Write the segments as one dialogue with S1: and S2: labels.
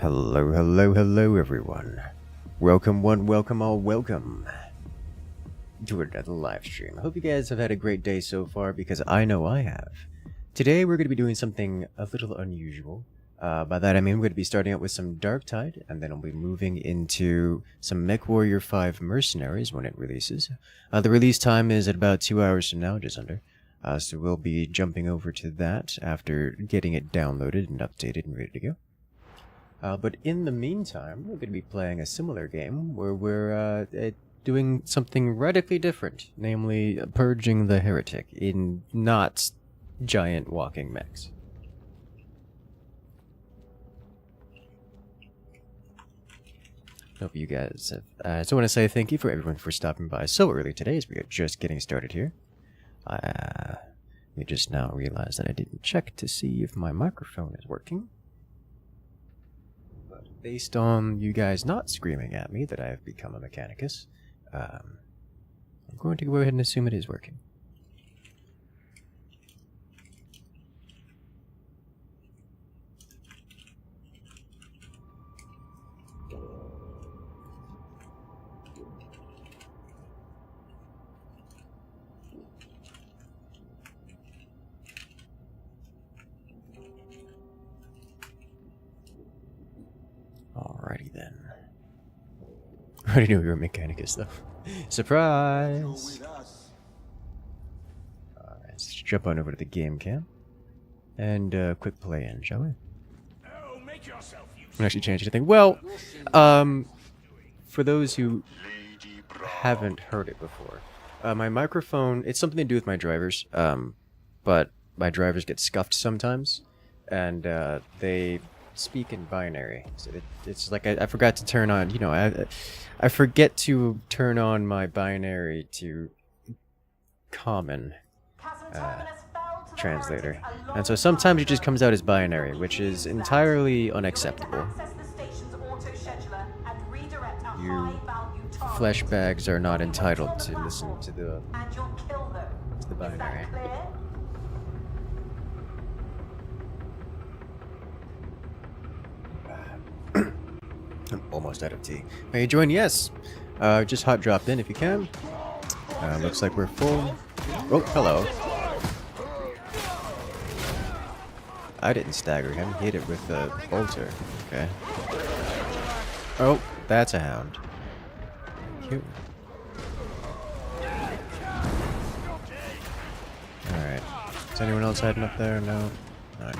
S1: Hello, hello, hello everyone. Welcome one, welcome all, welcome to another live stream. I hope you guys have had a great day so far, because I know I have. Today we're going to be doing something a little unusual. By that I mean we're going to be starting out with some Darktide, and then we'll be moving into some Mechwarrior 5 Mercenaries when it releases. The release time is at about 2 hours from now, just under. So we'll be jumping over to that after getting it downloaded and updated and ready to go. But in the meantime, we're going to be playing a similar game where we're doing something radically different, namely purging the heretic in not giant walking mechs. Hope you guys have... so I want to say thank you for everyone for stopping by so early today, as we are just getting started here. We just now realized that I didn't check to see if my microphone is working. Based on you guys not screaming at me that I have become a Mechanicus, I'm going to go ahead and assume it is working. Alrighty then. I already knew we were Mechanicus though. Surprise! Alright, let's jump on over to the game cam. And quick play in, shall we? I'm gonna actually change anything. Well, for those who haven't heard it before, my microphone, it's something to do with my drivers, but my drivers get scuffed sometimes, and they speak in binary, so it's like I forgot to turn on, you know, I forget to turn on my binary to common translator, and so sometimes it just comes out as binary, which is entirely unacceptable. You flesh bags are not entitled to listen to the binary. I'm almost out of tea. May you join? Yes. Just hot dropped in if you can. Looks like we're full. Oh, hello. I didn't stagger him. He hit it with a bolter. Okay. Oh, that's a hound. Cute. Alright. Is anyone else hiding up there? No? Alright.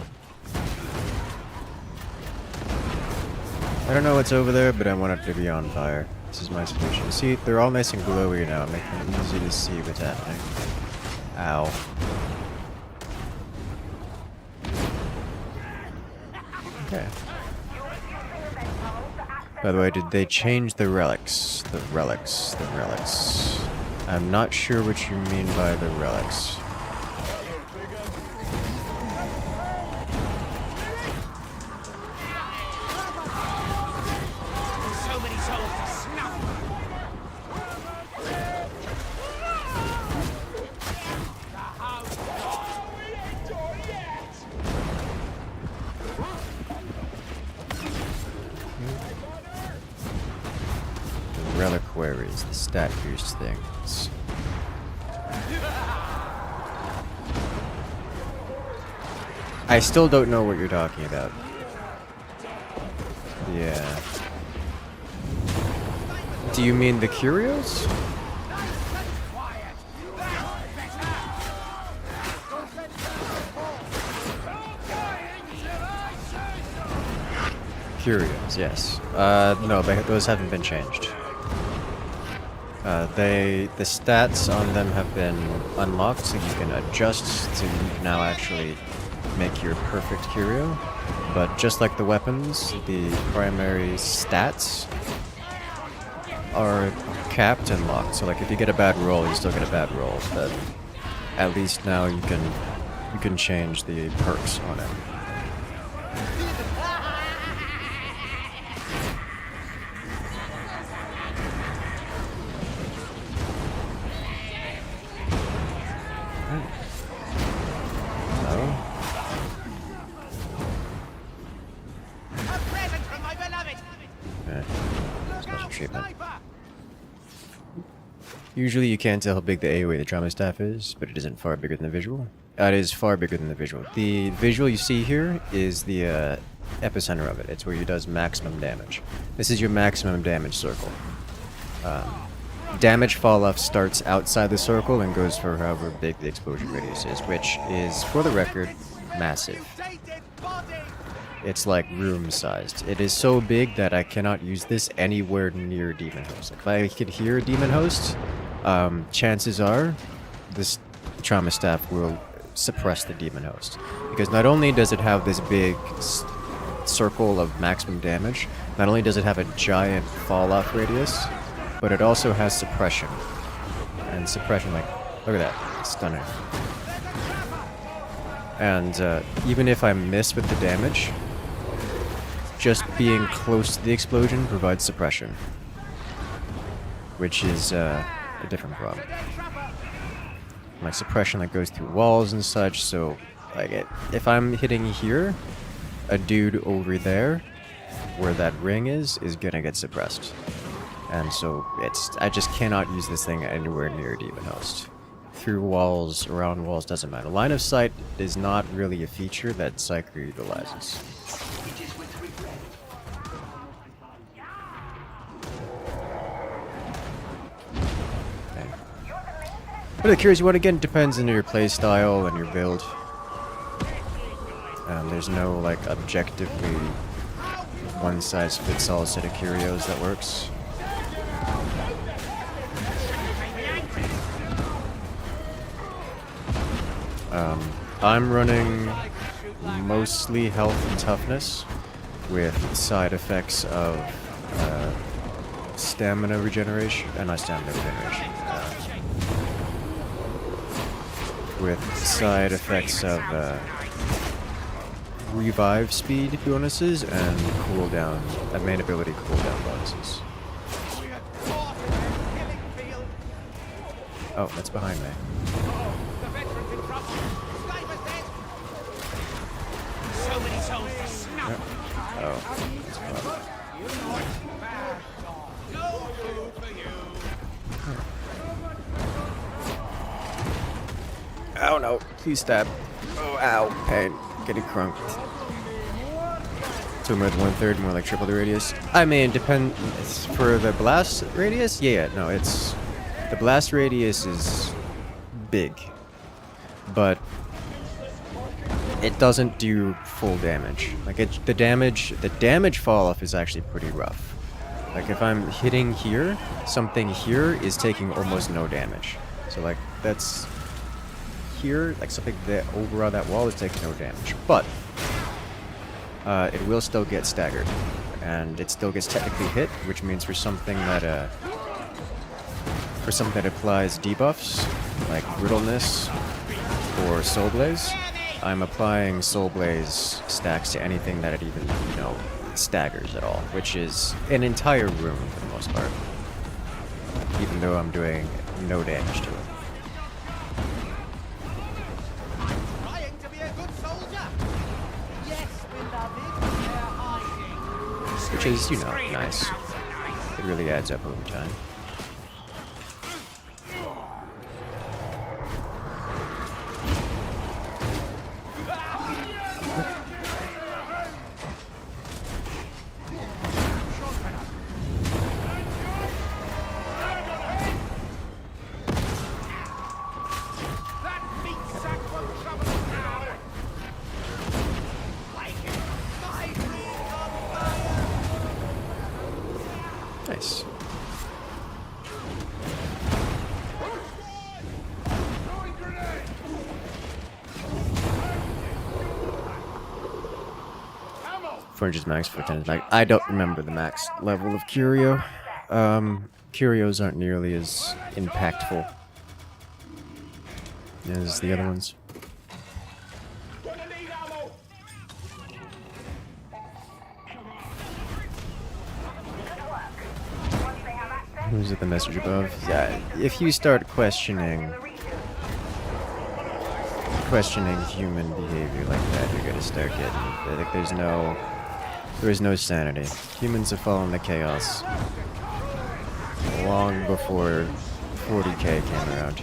S1: I don't know what's over there, but I want it to be on fire. This is my solution. See, they're all nice and glowy now, making it easy to see what's happening. Ow. Okay. By the way, did they change the relics? The relics. I'm not sure what you mean by the relics. Reliquaries, the stat boost things. I still don't know what you're talking about. Yeah. Do you mean the curios? Curios, yes. No, those haven't been changed. The stats on them have been unlocked, so you can adjust, so you can now actually make your perfect curio. But just like the weapons, the primary stats are capped and locked. So like if you get a bad roll, you still get a bad roll. But at least now you can change the perks on it. Special treatment. Usually you can't tell how big the AoE the trauma staff is, but it isn't far bigger than the visual. It is far bigger than the visual. The visual you see here is the epicenter of it. It's where he does maximum damage. This is your maximum damage circle. Damage fall-off starts outside the circle and goes for however big the explosion radius is, which is, for the record, massive. It's like room-sized. It is so big that I cannot use this anywhere near Demon Host. If I could hear a Demon Host, chances are this trauma staff will suppress the Demon Host. Because not only does it have this big circle of maximum damage, not only does it have a giant fall-off radius, but it also has suppression. And suppression, like, look at that, it's stunning. And even if I miss with the damage, just being close to the explosion provides suppression, which is a different problem. Like suppression that goes through walls and such, so like if I'm hitting here, a dude over there, where that ring is gonna get suppressed. And so I just cannot use this thing anywhere near Demon Host. Through walls, around walls, doesn't matter. Line of sight is not really a feature that Psyker utilizes. Okay. But curious, what again depends on your playstyle and your build. There's no like objectively one-size-fits-all set of curios that works. I'm running mostly health and toughness with side effects of stamina regeneration, not stamina regeneration, with side effects of revive speed bonuses and cooldown, main ability cooldown bonuses. Oh, that's behind me. Oh no, please stab. Oh, ow, pain. Getting crunked. So more than 1/3, more like triple the radius. I mean, for the blast radius? Yeah, no, it's... The blast radius is big, but it doesn't do full damage. Like the damage fall off is actually pretty rough. Like if I'm hitting here, something here is taking almost no damage. So like that's here, like something that over on that wall is taking no damage, but it will still get staggered, and it still gets technically hit, which means for something that applies debuffs like brittleness or soul blaze, I'm applying soul blaze stacks to anything that it even, staggers at all, which is an entire room for the most part, even though I'm doing no damage to it. Which is, nice. It really adds up over time. Nice. Fringe's max for 10 is max. I don't remember the max level of Curio. Curios aren't nearly as impactful as the other ones. Who's at the message above? Yeah, if you start questioning human behavior like that, you're gonna start getting like there's no There is no sanity. Humans have fallen to chaos long before 40k came around.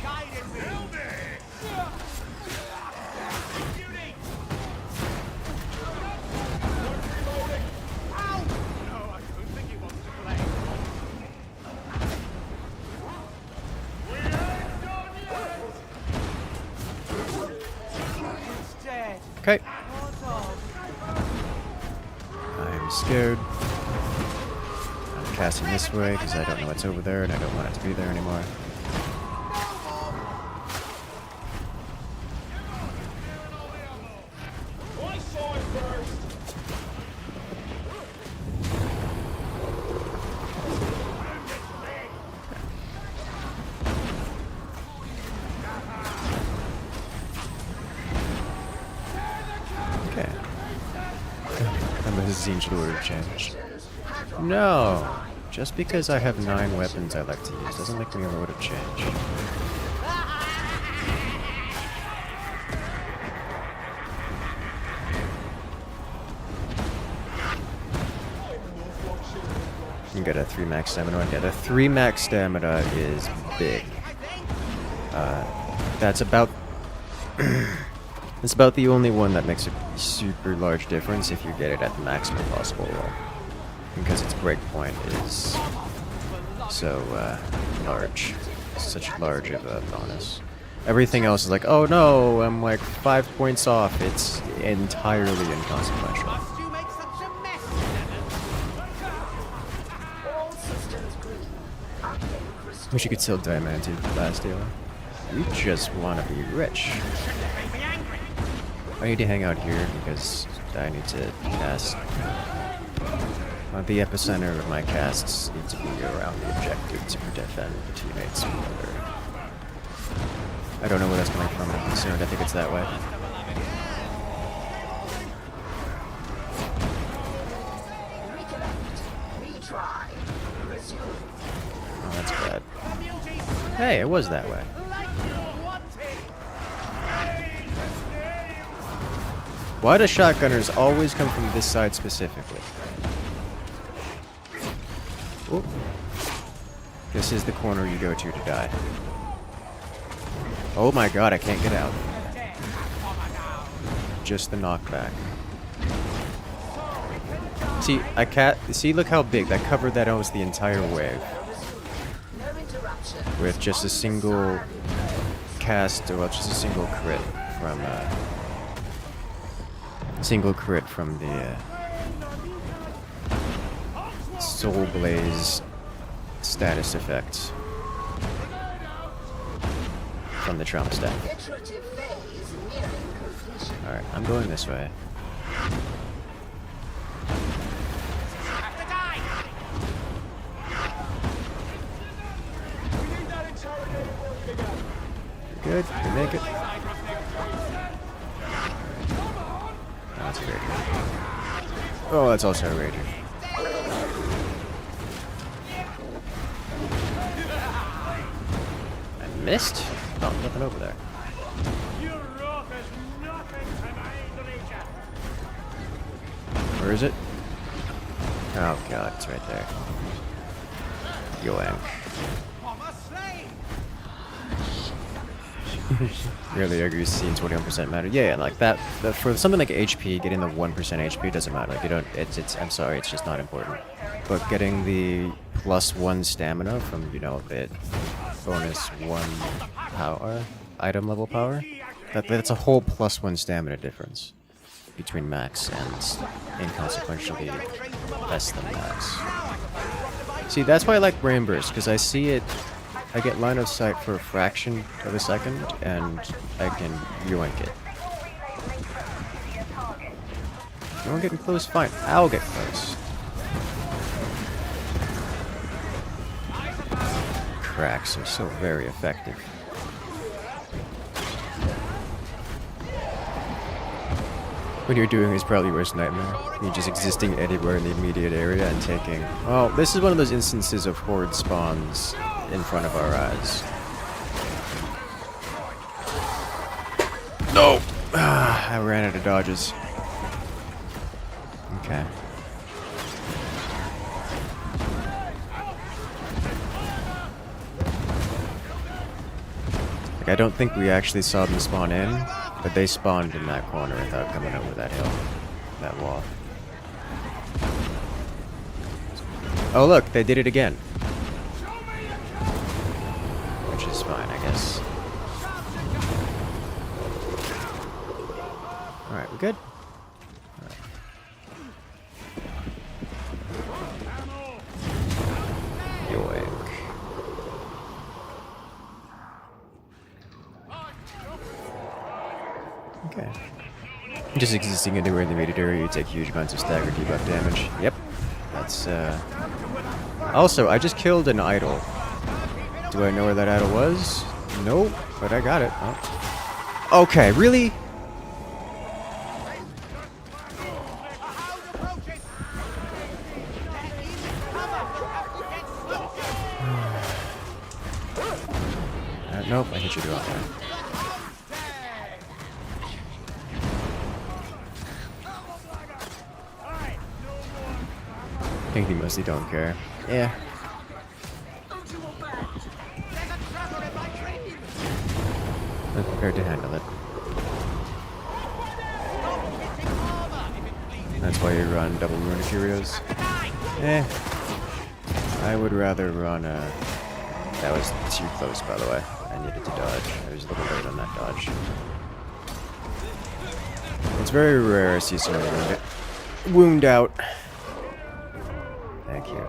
S1: Okay. I'm scared. I'm casting this way because I don't know what's over there and I don't want it to be there anymore. Ancient order changed. No! Just because I have 9 weapons I like to use doesn't make me a lord of change. You get a 3 max stamina. Yeah, the 3 max stamina is big. That's about... It's about the only one that makes a super large difference if you get it at the maximum possible roll. Because its breakpoint is so large. Such large of a bonus. Everything else is like, oh no, I'm like 5 points off. It's entirely inconsequential. Wish you could sell Diamante for last deal. You just want to be rich. I need to hang out here because I need to cast. The epicenter of my casts need to be around the objective to defend the teammates from other. I don't know where that's coming from. I'm concerned. I think it's that way. Oh, that's bad. Hey, it was that way. Why do shotgunners always come from this side specifically? Ooh. This is the corner you go to die. Oh my god, I can't get out. Just the knockback. See, see, look how big. That covered that almost the entire wave. With just a single cast, well, just a single crit from, the Soul Blaze status effect from the trauma staff. Alright, I'm going this way. You're good, you make it. That's a rager. Oh, that's also a rager. I missed? Oh, nothing over there. Where is it? Oh god, it's right there. Yoink. Really, Ogre's seen 21% matter. Yeah, like that. For something like HP, getting the 1% HP doesn't matter. Like you don't. I'm sorry, it's just not important. But getting the +1 stamina from the bonus 1 power, item level power, that's a whole +1 stamina difference between max and inconsequentially less than max. See, that's why I like Brain Burst, because I see it. I get line of sight for a fraction of a second, and I can yoink it. You want getting close? Fine, I'll get close. Cracks are so very effective. When you're doing his probably worst nightmare. You're just existing anywhere in the immediate area and taking... Oh, this is one of those instances of horde spawns in front of our eyes. No! I ran out of dodges. Okay. Like, I don't think we actually saw them spawn in, but they spawned in that corner without coming over that hill, that wall. Oh look, they did it again. Which is fine, I guess. Alright, we're good? Alright. Yoink. Okay. Just existing anywhere in the immediate area, you take huge amounts of stagger debuff damage. Yep. That's, Also, I just killed an idol. Do I know where that idol was? Nope, but I got it. Oh. Okay, really? Nope, I hit you too often. I think they mostly don't care. Yeah. I'm prepared to handle it. That's why you run double rune Curios. I would rather run a... That was too close, by the way. I needed to dodge. I was a little late on that dodge. It's very rare I see someone wound out. Thank you.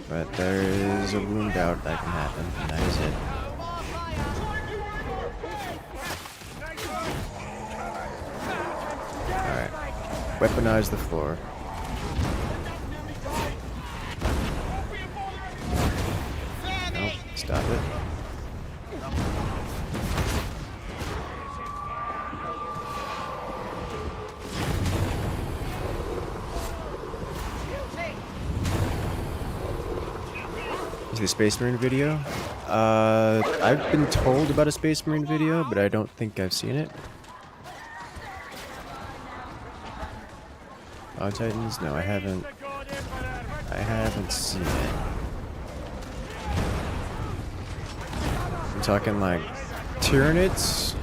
S1: But there is a wound out that can happen, and that is it. Alright. Weaponize the floor. Nope, stop it. The Space Marine video? I've been told about a Space Marine video, but I don't think I've seen it. Oh, Titans? No, I haven't. I haven't seen it. I'm talking like Tyranids?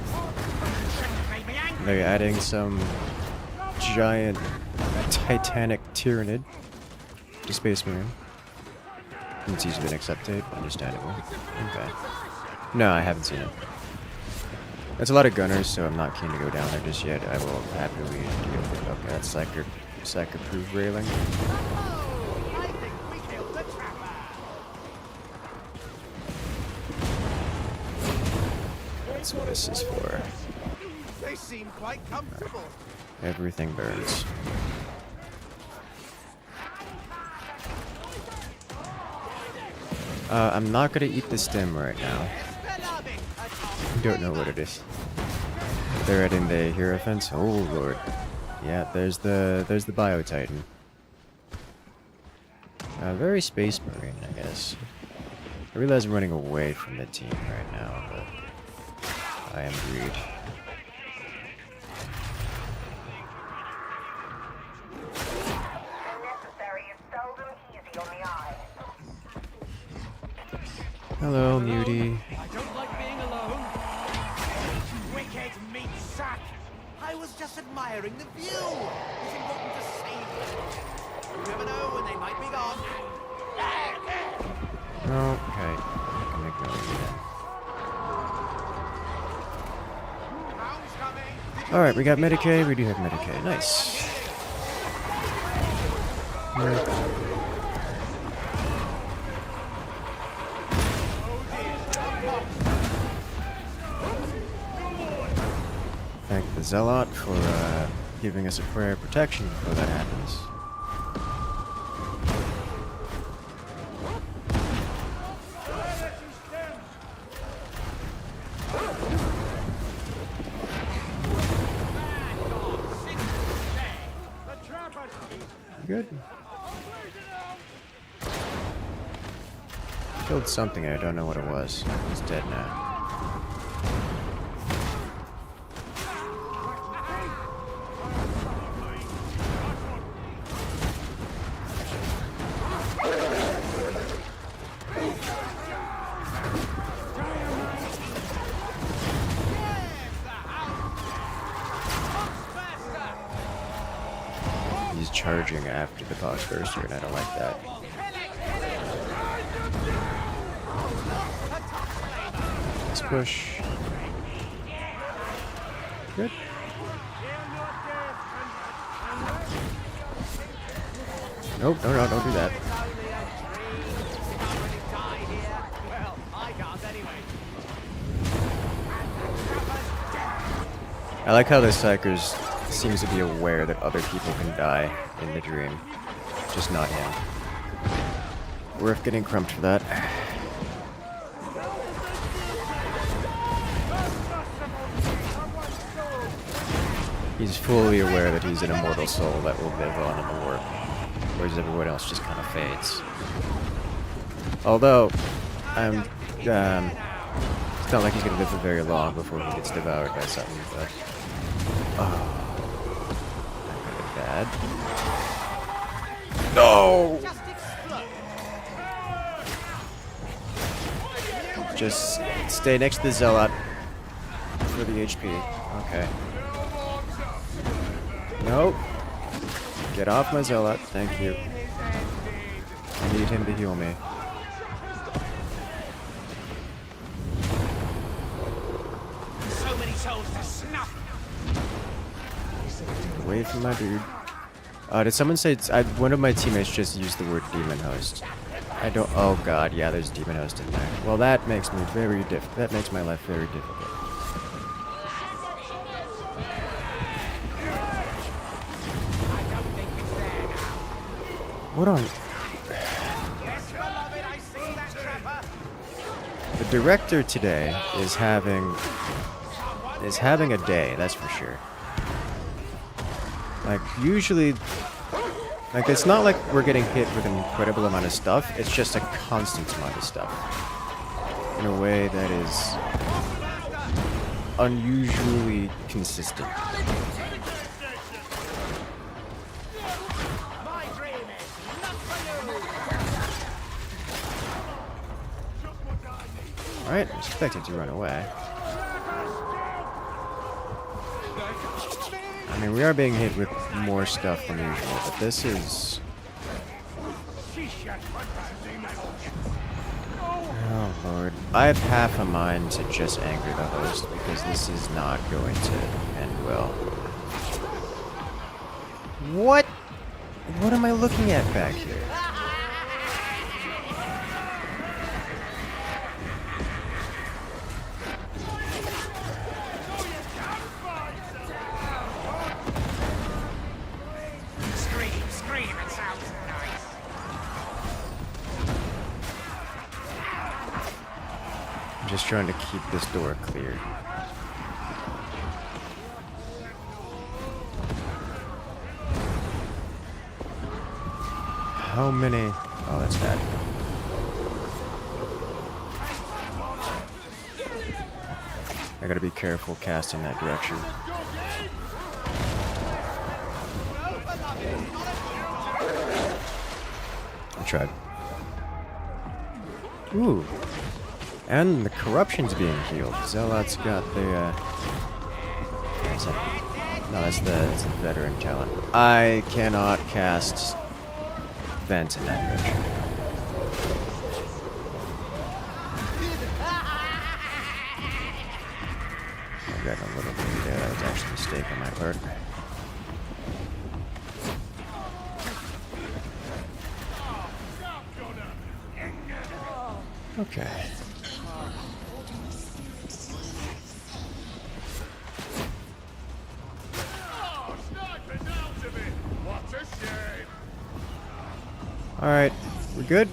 S1: They're adding some giant Titanic Tyranid to Space Marine. It's easier than accept tape, understandable. Okay. No, I haven't seen it. That's a lot of gunners, so I'm not keen to go down there just yet. I will happily deal with it. Okay, that's psych-approved railing. That's what this is for.
S2: They seem quite comfortable.
S1: Right. Everything burns. I'm not gonna eat the stem right now. Don't know what it is. They're adding the hero fence. Oh lord. Yeah, there's the Bio Titan. Very Space Marine, I guess. I realize I'm running away from the team right now, but I am greed. Hello, Muty.
S2: I don't like being alone. Wicked meat sack. I was just admiring the view. It's important to save them. You never know when they might be gone.
S1: Okay. I can ignore you then. Alright, we got Medicaid. We do have Medicaid. Nice. Thank the Zealot for giving us a prayer of protection before that happens. Good. Killed something, I don't know what it was. It's dead now. charging after the bloodthirsty, and I don't like that. Let's push. Good. Nope, no, don't do that. I like how the Psychers seems to be aware that other people can die in the dream. Just not him. Worth getting crumped for that. He's fully aware that he's an immortal soul that will live on in the warp, whereas everyone else just kind of fades. Although, it's not like he's gonna live for very long before he gets devoured by something, but... Oh... That could be bad. No! Just stay next to the Zealot for the HP. Okay. Nope. Get off my Zealot, thank you. I need him to heal me.
S2: So many souls to snuff.
S1: Away from my dude. Did someone say one of my teammates just used the word demon host? I don't. Oh god, yeah, there's demon host in there. Well, that makes me very that makes my life very difficult. What on? The director today is having a day, that's for sure. Like usually, like it's not like we're getting hit with an incredible amount of stuff. It's just a constant amount of stuff in a way that is unusually consistent. Alright, I was expecting to run away. I mean, we are being hit with more stuff than usual, but this is... Oh lord. I have half a mind to just anger the host, because this is not going to end well. What? What am I looking at back here? Just trying to keep this door clear. How many? Oh, that's bad. I gotta be careful casting that direction. I tried. Ooh. And the corruption's being healed. Zealot's got the, no, that's the veteran talent. I cannot cast vent in that direction. I've gotten a little bit there. That was actually a mistake on my part. Okay. Alright, we're good?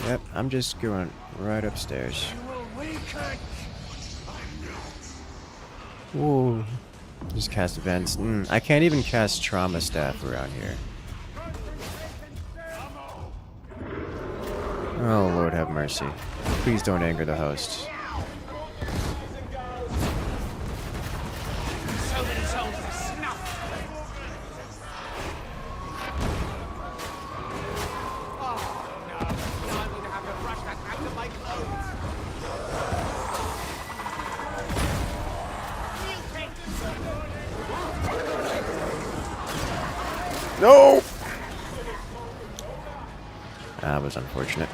S1: Yep, I'm just going right upstairs. Ooh, just cast events. I can't even cast trauma staff around here. Oh, Lord have mercy. Please don't anger the host. No! That was unfortunate.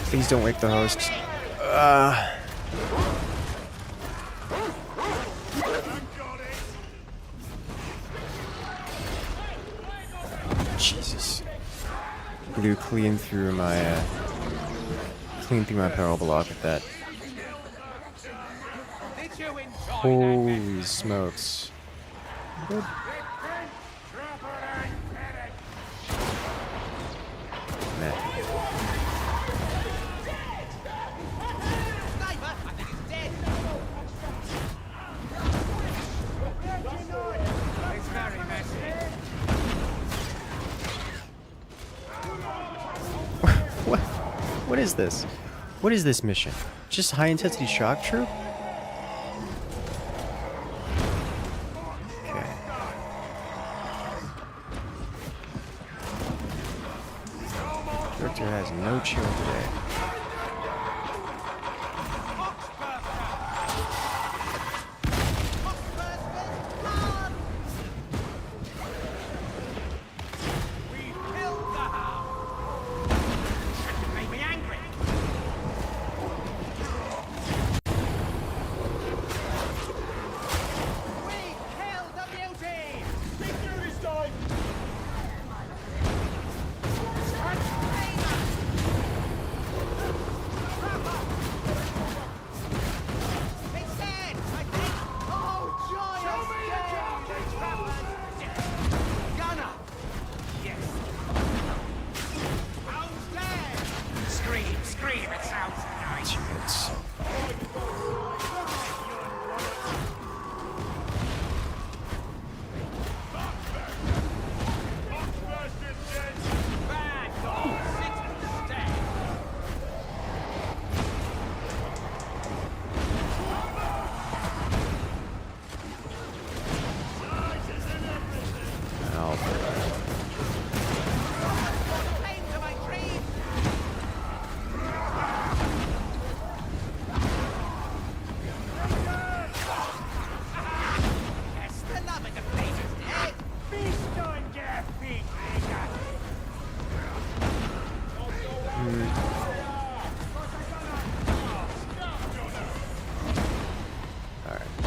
S1: Please don't wake the host. Jesus. Blew clean through my power block with that. Holy smokes. Good. Man. What is this? What is this mission? Just high intensity shock troop? Okay. Director has no chill today.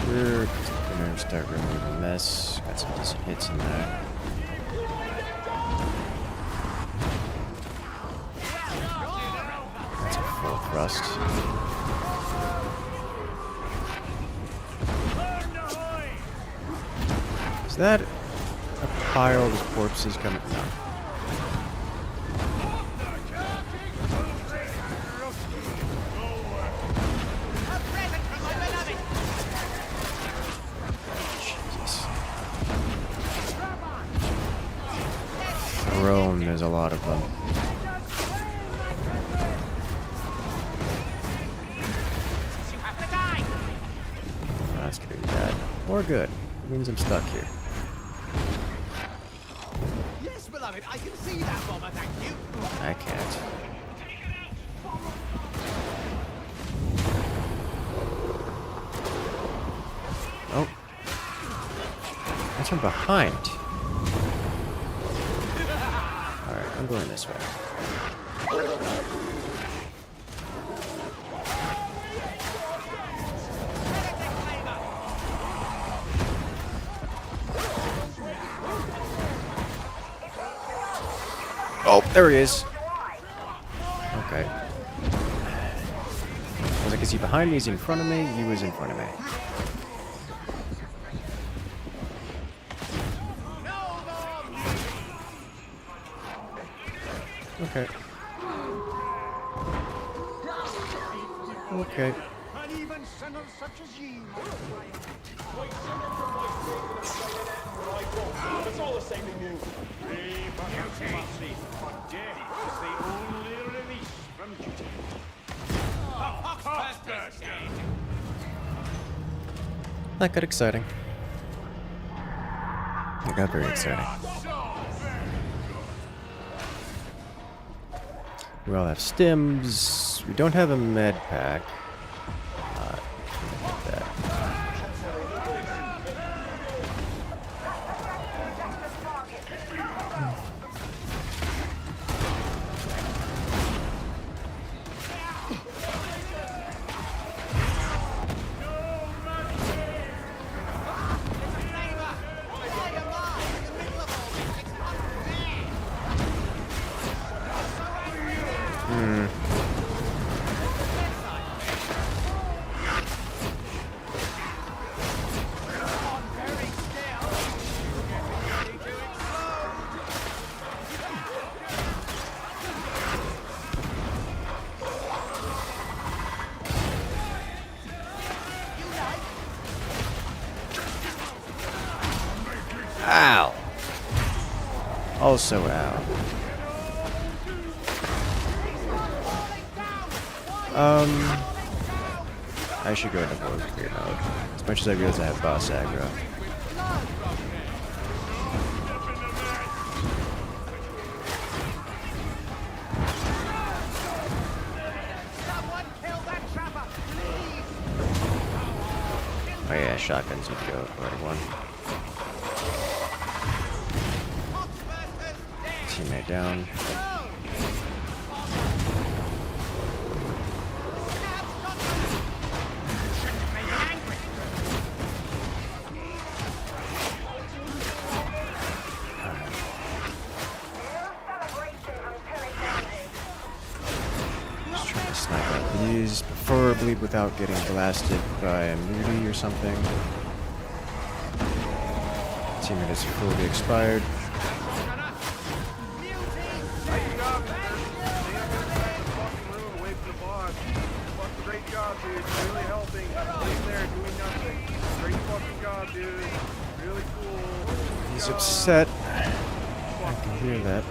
S1: We're gonna start removing this. Got some decent hits in there. That's a full thrust. Is that a pile of corpses coming? No. There's a lot of them. That's gonna be bad. Or good. It means I'm stuck here.
S2: Yes, beloved, I can see that bomber, thank you.
S1: I can't. Oh. That's from behind. I'm going this way. Oh, there he is. Okay. I was like, is he behind me? Is he in front of me? He was in front of me. Okay. Okay.
S2: And even sinners such as ye.
S3: It's all the same to you.
S2: Duty. But death is the only release from duty.
S1: That got exciting. It got very exciting. We all have stims. We don't have a med pack. Get that. Ow! Also ow. I should go into warrior mode. As much as I realize I have boss aggro. Oh yeah, shotguns would go for everyone. Teammate down. Just trying to snipe out these, preferably without getting blasted by a mutie or something. Teammate is fully expired. He's upset. I can hear that.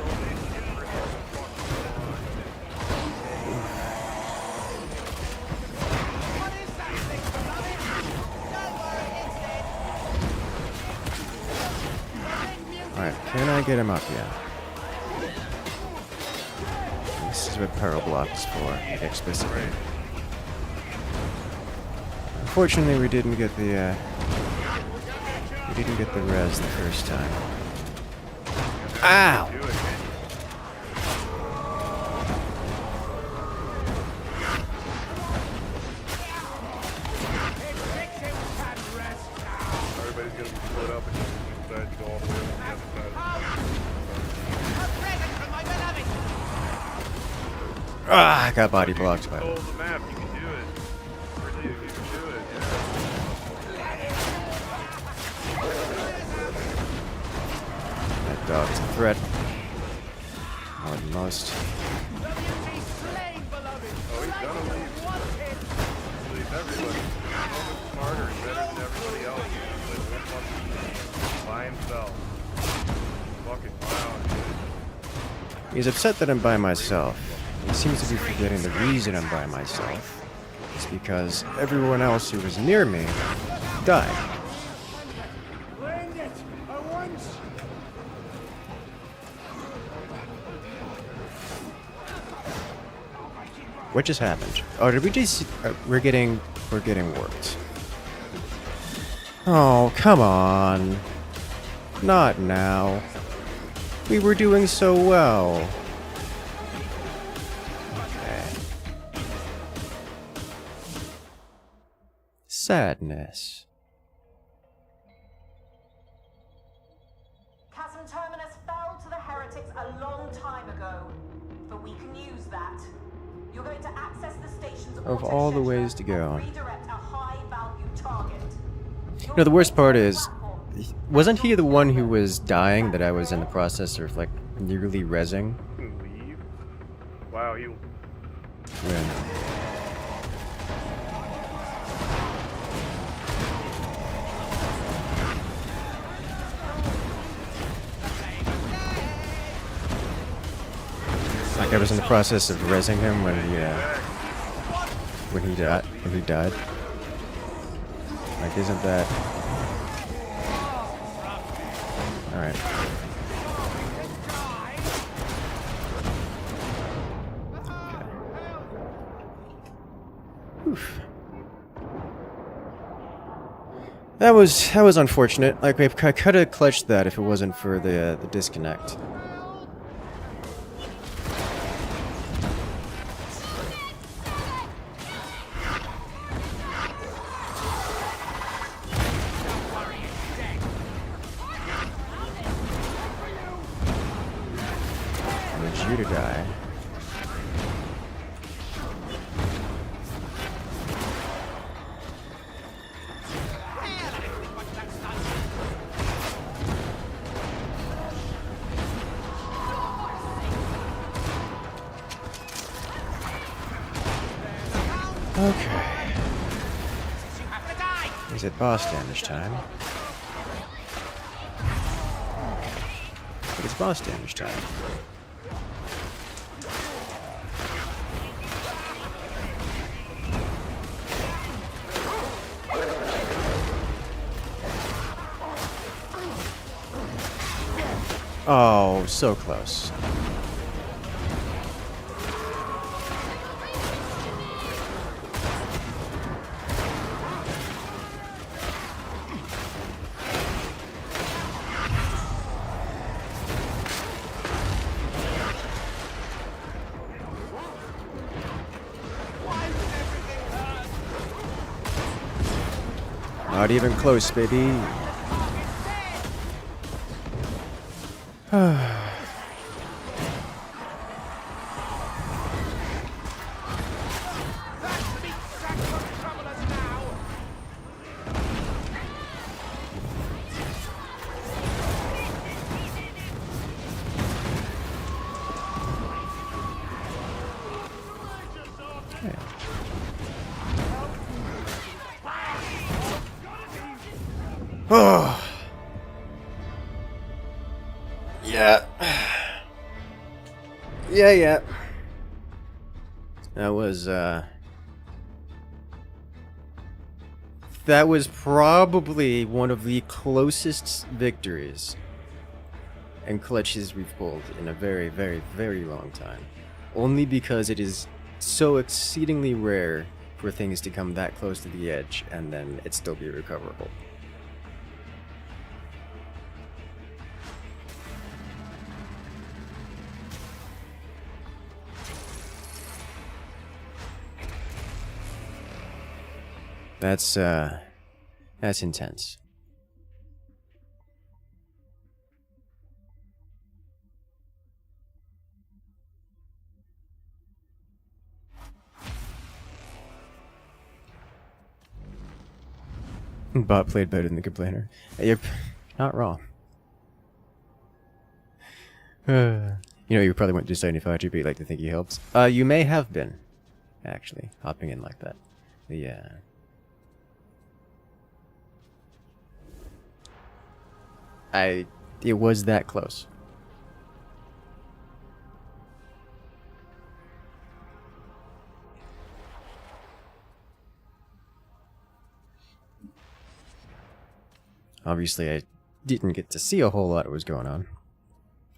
S1: Alright, can I get him up yet? This is what Peril Block is for, explicitly. Unfortunately, we didn't get the res the first time. Ow!
S3: Everybody's gonna be split up and decide to go all the way on the other side.
S1: Ah, I got body blocked by
S3: Control
S1: him.
S3: the map, you can do it. Really, you can do it,
S1: That dog's a threat. More than most.
S3: Oh, he's gonna leave. Leave everybody. He's so much smarter and better than everybody else. He's like one fucking by himself. Fucking clown, dude.
S1: He's upset that I'm by myself. He seems to be forgetting the reason I'm by myself. It's because everyone else who was near me died. What just happened? Oh, did we just... we're getting warped. Oh, come on. Not now. We were doing so well. Okay. Sadness.
S4: Chasm Terminus fell to the heretics a long time ago, but we can use that. You're going to access the station's
S1: Of all the ways to go.
S4: and redirect a high-value target.
S1: No, the worst part is, wasn't he the one who was dying that I was in the process of, like, nearly rezzing?
S3: Leave? Wow, you...
S1: When... Like I was in the process of rezzing him when he died. Like, isn't that... Alright. Oof. That was unfortunate. Like, I could have clutched that if it wasn't for the disconnect. I need you to die. Okay. Is it boss damage time? I think it's boss damage time. Oh, so close. Not even close, baby. Oh. Yeah. Yeah. That was probably one of the closest victories and clutches we've pulled in a very, very, very long time. Only because it is so exceedingly rare for things to come that close to the edge and then it still be recoverable. That's intense. Bot played better than the complainer. You're not wrong. You probably went to 75 GP like to think he helps. You may have been, actually, hopping in like that. Yeah. It was that close. Obviously, I didn't get to see a whole lot of what was going on.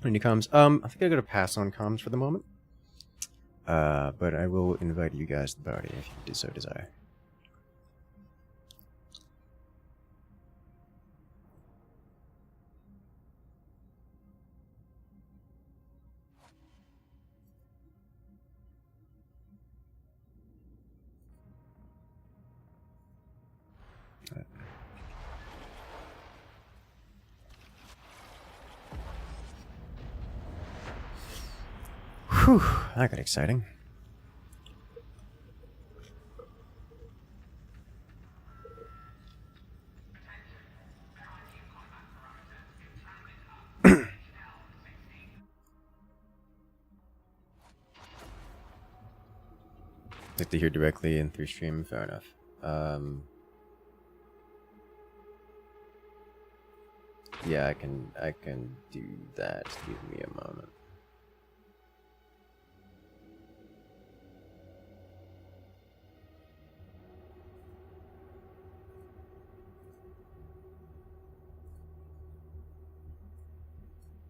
S1: Any comms? I think I'm gonna pass on comms for the moment. But I will invite you guys to the party if you so desire. Whew, that got exciting. Like to hear directly in through stream, fair enough. Yeah, I can do that. Give me a moment.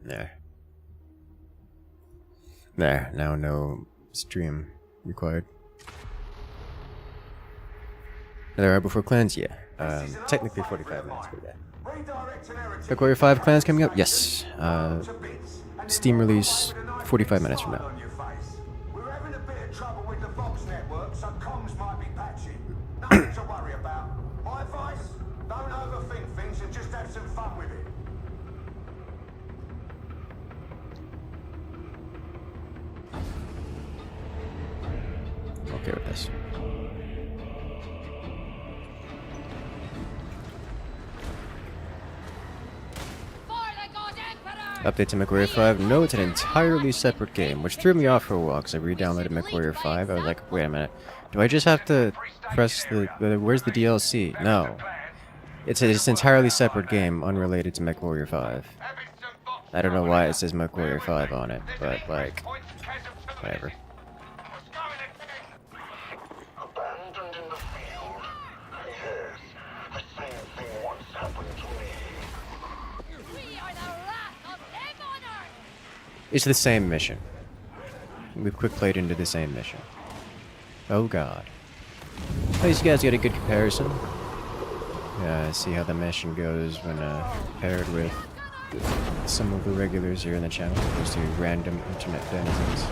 S1: There. There, now no stream required. There are before clans, yeah. Technically 45 minutes for that. Mechwarrior 5 clans coming up? Yes. Steam release 45 minutes from now.
S5: We're having a bit of trouble with the box network, so comms might be patchy. Nothing to worry about. My advice, don't overthink things and just have some fun with it.
S1: Okay with this. Update to Mechwarrior 5. No, it's an entirely separate game, which threw me off for a while because I re-downloaded Mechwarrior 5. I was like, wait a minute. Do I just have to press the... where's the DLC? No. It's an entirely separate game, unrelated to Mechwarrior 5. I don't know why it says Mechwarrior 5 on it, but, like... whatever.
S5: Abandoned in the field. Yes, the same thing once happened to me.
S1: It's the same mission. We've quick played into the same mission. Oh god. At least you guys get a good comparison. Yeah, see how the mission goes when paired with some of the regulars here in the channel, opposed to random internet denizens.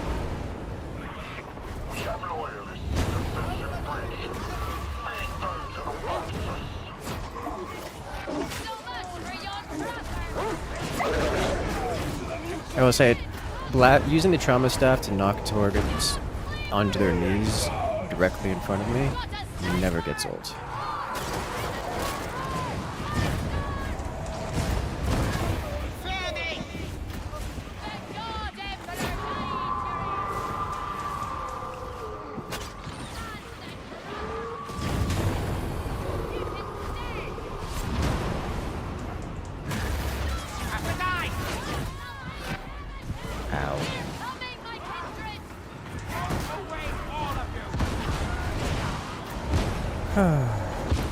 S1: I will say, using the trauma staff to knock targets onto their knees directly in front of me never gets old.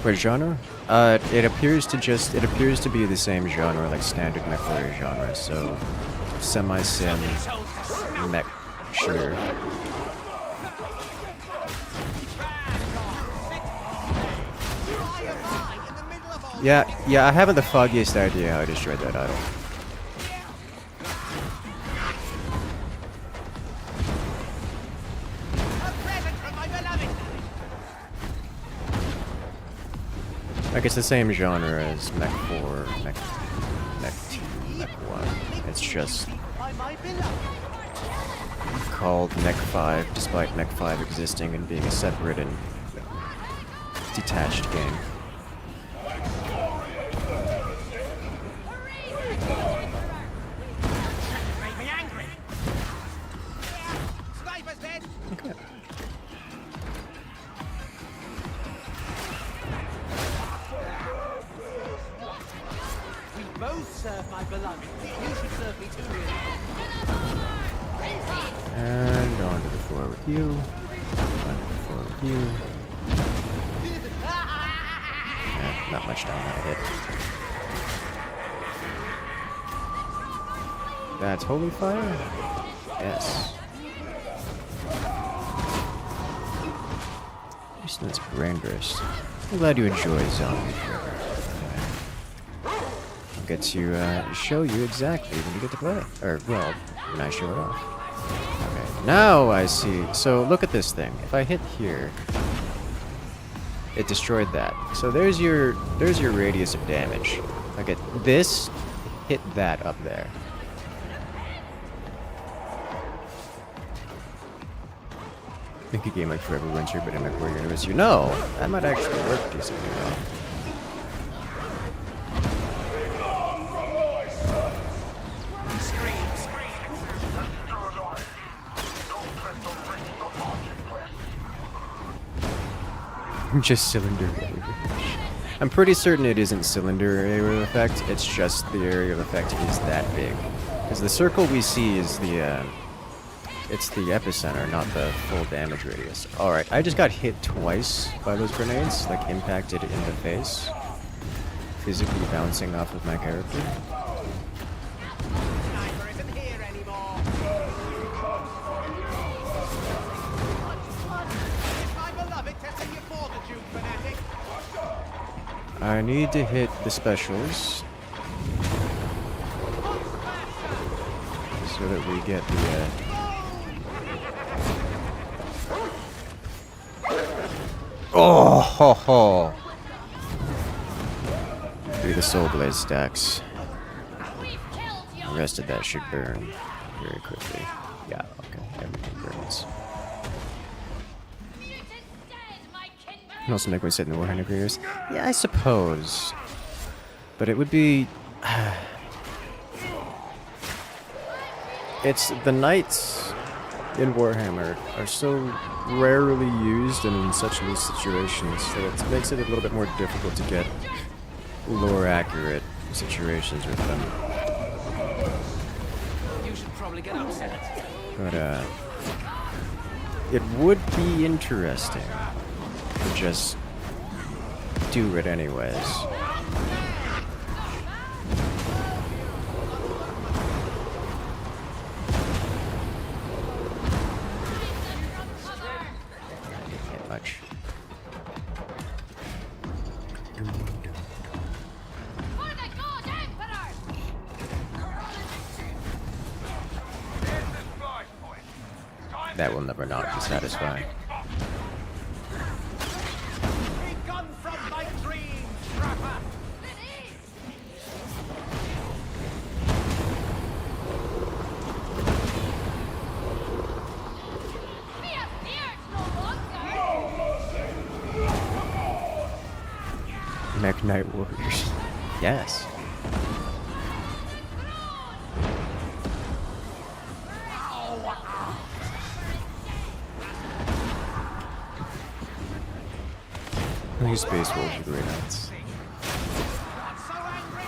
S1: What genre? It appears to be the same genre, like standard Mechwarrior genre, so semi-sim mech shooter. Yeah, I haven't the foggiest idea how I destroyed that idol. Like, it's the same genre as Mech 4, Mech 2, Mech 1. It's just called Mech 5, despite Mech 5 existing and being a separate and detached game. Okay.
S2: Both serve my beloved. You should serve me too, really.
S1: And onto the floor with you. Onto the floor with you. Not much down that hit. That's holy fire? Yes. That's brain burst. I'm glad you enjoy zombie forever. I'll get to show you exactly when you get to play. Or, well, when I show it off. Okay, now I see. So, look at this thing. If I hit here, it destroyed that. So there's your radius of damage. Like, this hit that up there. I think a game like Forever Winter, but in Mechwarrior was that might actually work decently well. Just cylinder area. I'm pretty certain it isn't cylinder area effect, it's just the area of effect is that big. Because the circle we see is it's the epicenter, not the full damage radius. Alright, I just got hit twice by those grenades, like impacted in the face. Physically bouncing off of my character. I need to hit the specials so that we get the oh ho ho! Do the soul blaze stacks. The rest of that should burn very quickly. Yeah, okay, everything burns. Can also make me sit in the Warhammer Warriors. Yeah, I suppose. But it would be... it's... the knights in Warhammer are so rarely used and in such loose situations that it makes it a little bit more difficult to get lore accurate situations with them.
S2: You should probably get upset.
S1: But, it would be interesting to just do it anyways. Didn't get much. That will never not be satisfying.
S2: Be gone from my dreams, trapper!
S1: Mech Knight Warriors. Yes. I think Space Wolves are great knights.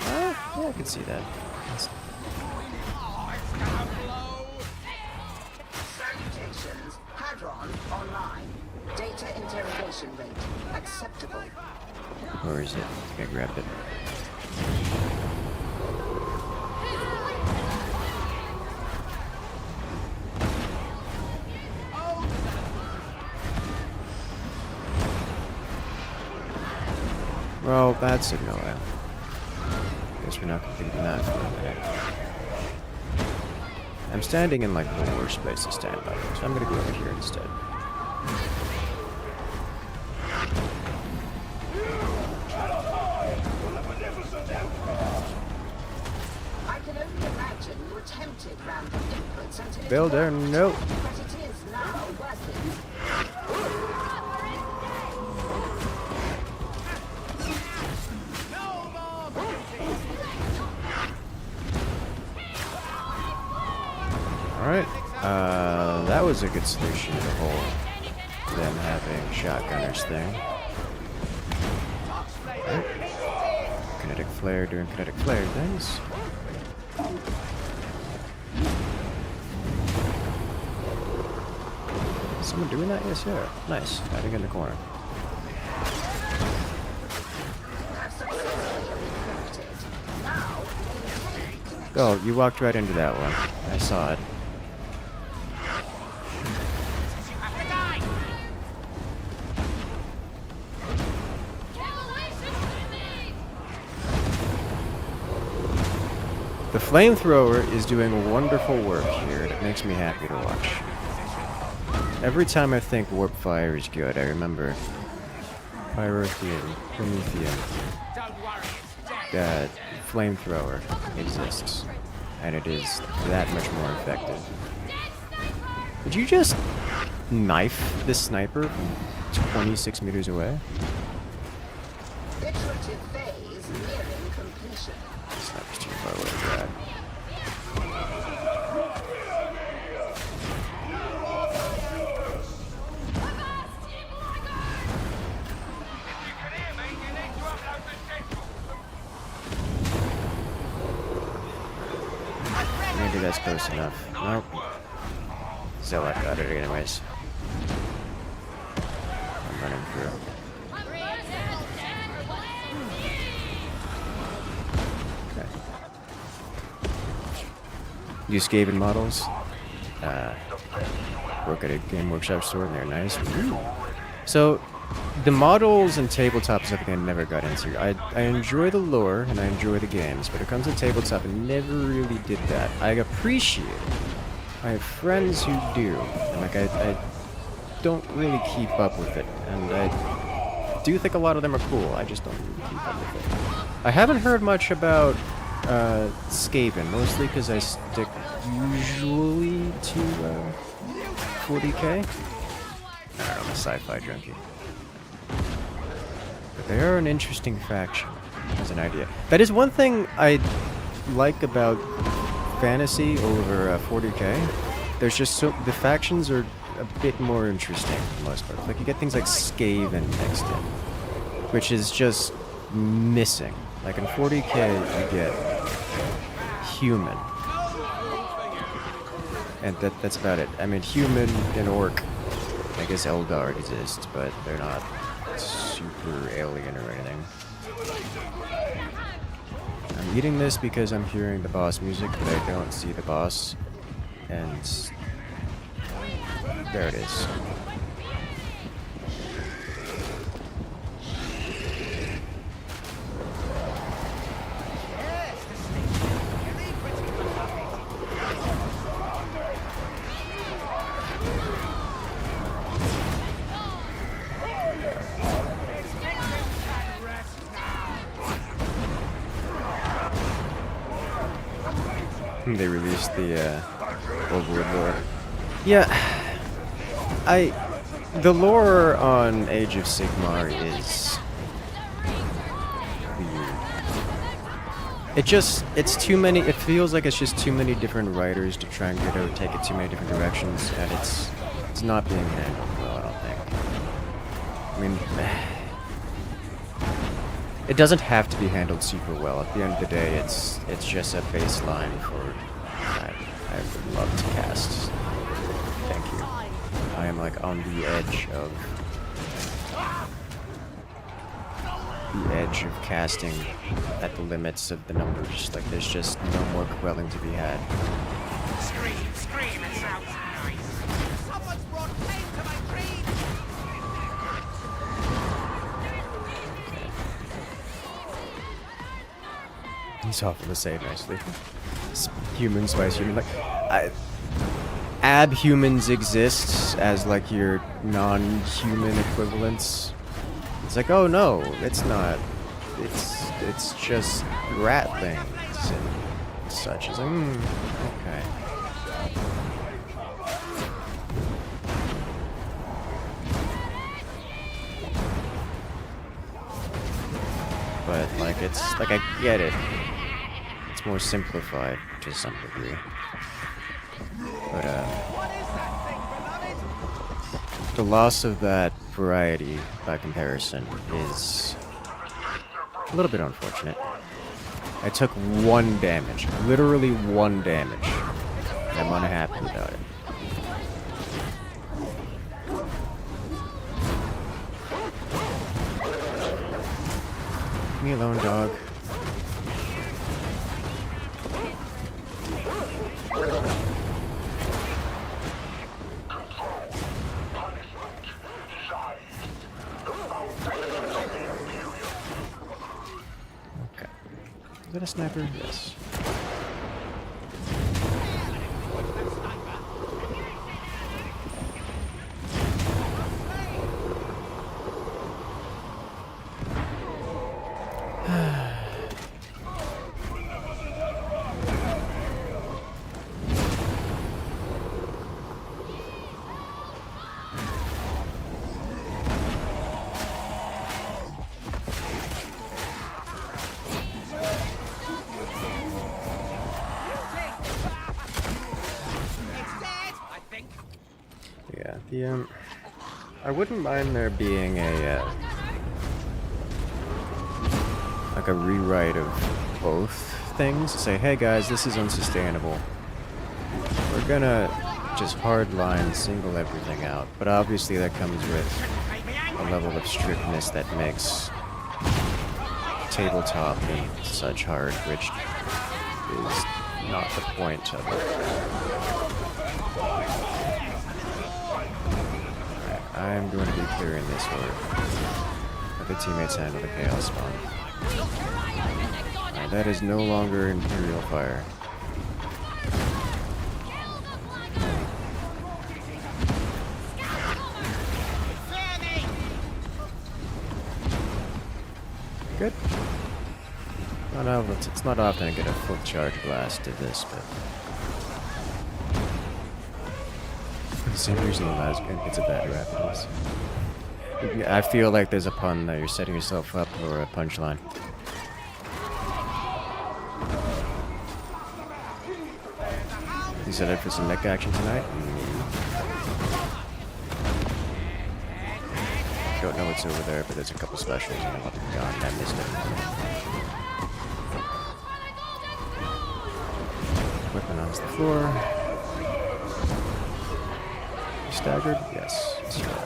S1: Yeah, I can see that.
S6: Salutations. Hadron online. Data interrogation rate acceptable.
S1: Where is it? I think I grabbed it. Well, bad signal. Guess we're not completing that for a minute. I'm standing in like the worst place to stand by, so I'm gonna go over here instead.
S6: I can only imagine you attempted random inputs until
S1: Builder, nope.
S6: but it is now working.
S1: Alright, that was a good solution to the whole them having shotgunners thing. Right. Kinetic flare doing kinetic flare things. Someone doing that? Yes, yeah. Nice. Hiding in the corner. Oh, you walked right into that one. I saw it. The flamethrower is doing wonderful work here, and it makes me happy to watch. Every time I think warp fire is good, I remember Pyrotheum, Prometheum, flamethrower exists, and it is that much more effective. Did you just knife this sniper from 26 meters away?
S6: Iterative phase nearing completion.
S1: Sniper's too far away for that. Maybe that's close enough. Nope. Zealot got it anyways. I'm running through. Okay. Use Skaven models. Work at a Game Workshop store and they're nice. Ooh. So, the models and tabletop is something I never got into. I enjoy the lore and I enjoy the games, but when it comes to tabletop, I never really did that. I appreciate it. I have friends who do, and like I don't really keep up with it, and I do think a lot of them are cool. I just don't really keep up with it. I haven't heard much about Skaven, mostly because I stick usually to 40k. I don't know, I'm a sci-fi junkie. But they are an interesting faction, as an idea. That is one thing I like about fantasy over 40k. There's just the factions are a bit more interesting for the most part. Like you get things like Skaven mixed in, which is just missing. Like in 40k you get human. And that's about it. I mean human and orc. I guess Eldar exist, but they're not super alien or anything. I'm eating this because I'm hearing the boss music, but I don't see the boss. And there it is. They released the Overwood lore. Yeah, the lore on Age of Sigmar is weird. It's too many. It feels like it's just too many different writers to try and take it too many different directions, and it's not being handled well, I don't think. I mean, it doesn't have to be handled super well. At the end of the day, it's just a baseline for. I would love to cast. Thank you. I am like on the edge of casting at the limits of the numbers. Like there's just no more quelling to be had.
S2: Scream and shout noise. Someone's brought pain to my dreams.
S1: He's awful to save nicely. Human spice human. Like, abhumans exist as like your non-human equivalents. It's like, oh no, it's not. It's just rat things and such. It's like, okay. But like, it's like I get it. It's more simplified to some degree. But the loss of that variety by comparison is a little bit unfortunate. I took 1 damage, literally 1 damage. I'm unhappy about it. Leave me alone, dog. Is that a sniper? Yes. Yeah, I wouldn't mind there being a like a rewrite of both things. Say, hey guys, this is unsustainable. We're gonna just hardline single everything out, but obviously that comes with a level of strictness that makes tabletop and such hard, which is not the point of it. I'm going to be clearing this horde. Let the teammates handle the chaos spawn. Now, that is no longer Imperial fire. Good. Oh no, it's not often I get a full charge blast to this, but for the same reason it's a bad rap. I feel like there's a pun that you're setting yourself up for a punchline. You set up for some mech action tonight? Don't know what's over there, but there's a couple specials and I'm up and gone. I missed it. Equipment on the floor. You staggered? Yes. That's right.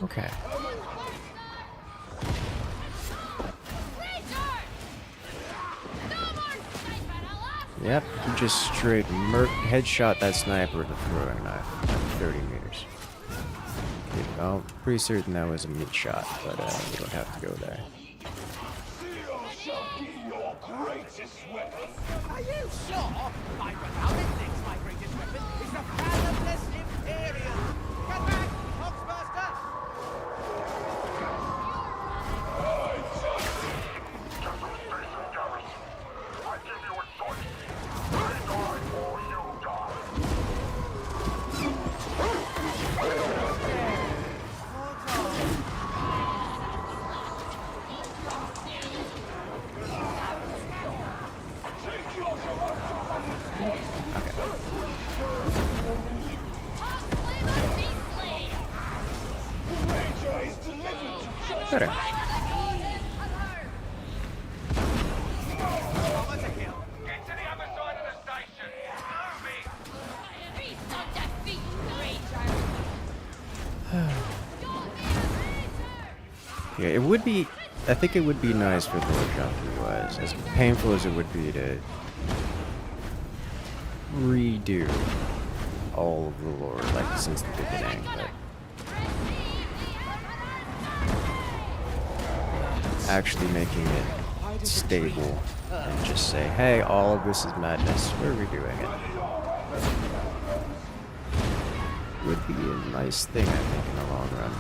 S1: Okay. Yep, you just straight headshot that sniper with a throwing knife at 30 meters. I'm pretty certain that was a meat shot, but we don't have to go there.
S2: Are you sure? My Valid thinks my greatest weapon is the fathomless Imperium. Get back, Foxbuster!
S1: Better. Yeah, it would be. I think it would be nice for the lore company-wise, as painful as it would be to redo all of the lore, like since the beginning. But actually making it stable and just say, hey, all of this is madness, we're redoing it. Would be a nice thing, I think, in the long run.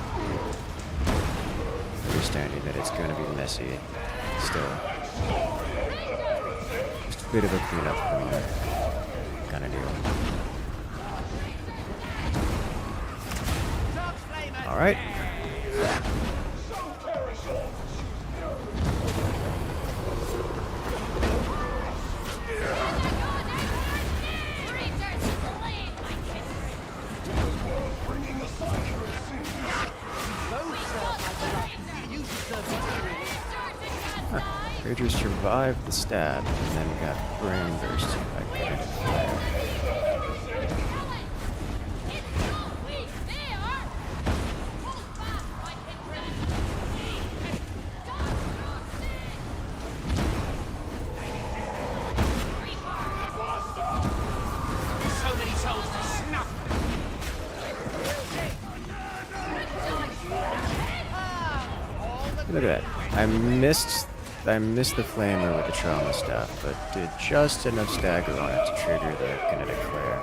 S1: Understanding that it's going to be messy still. Just a bit of a cleanup kind of deal. Alright. Ragers survived the stab, and then got brain-thirsty by kinetic fire.
S2: So many souls to snuff!
S1: Look at that. I missed the flamer with the trauma staff, but did just enough stagger on it to trigger the kinetic flare.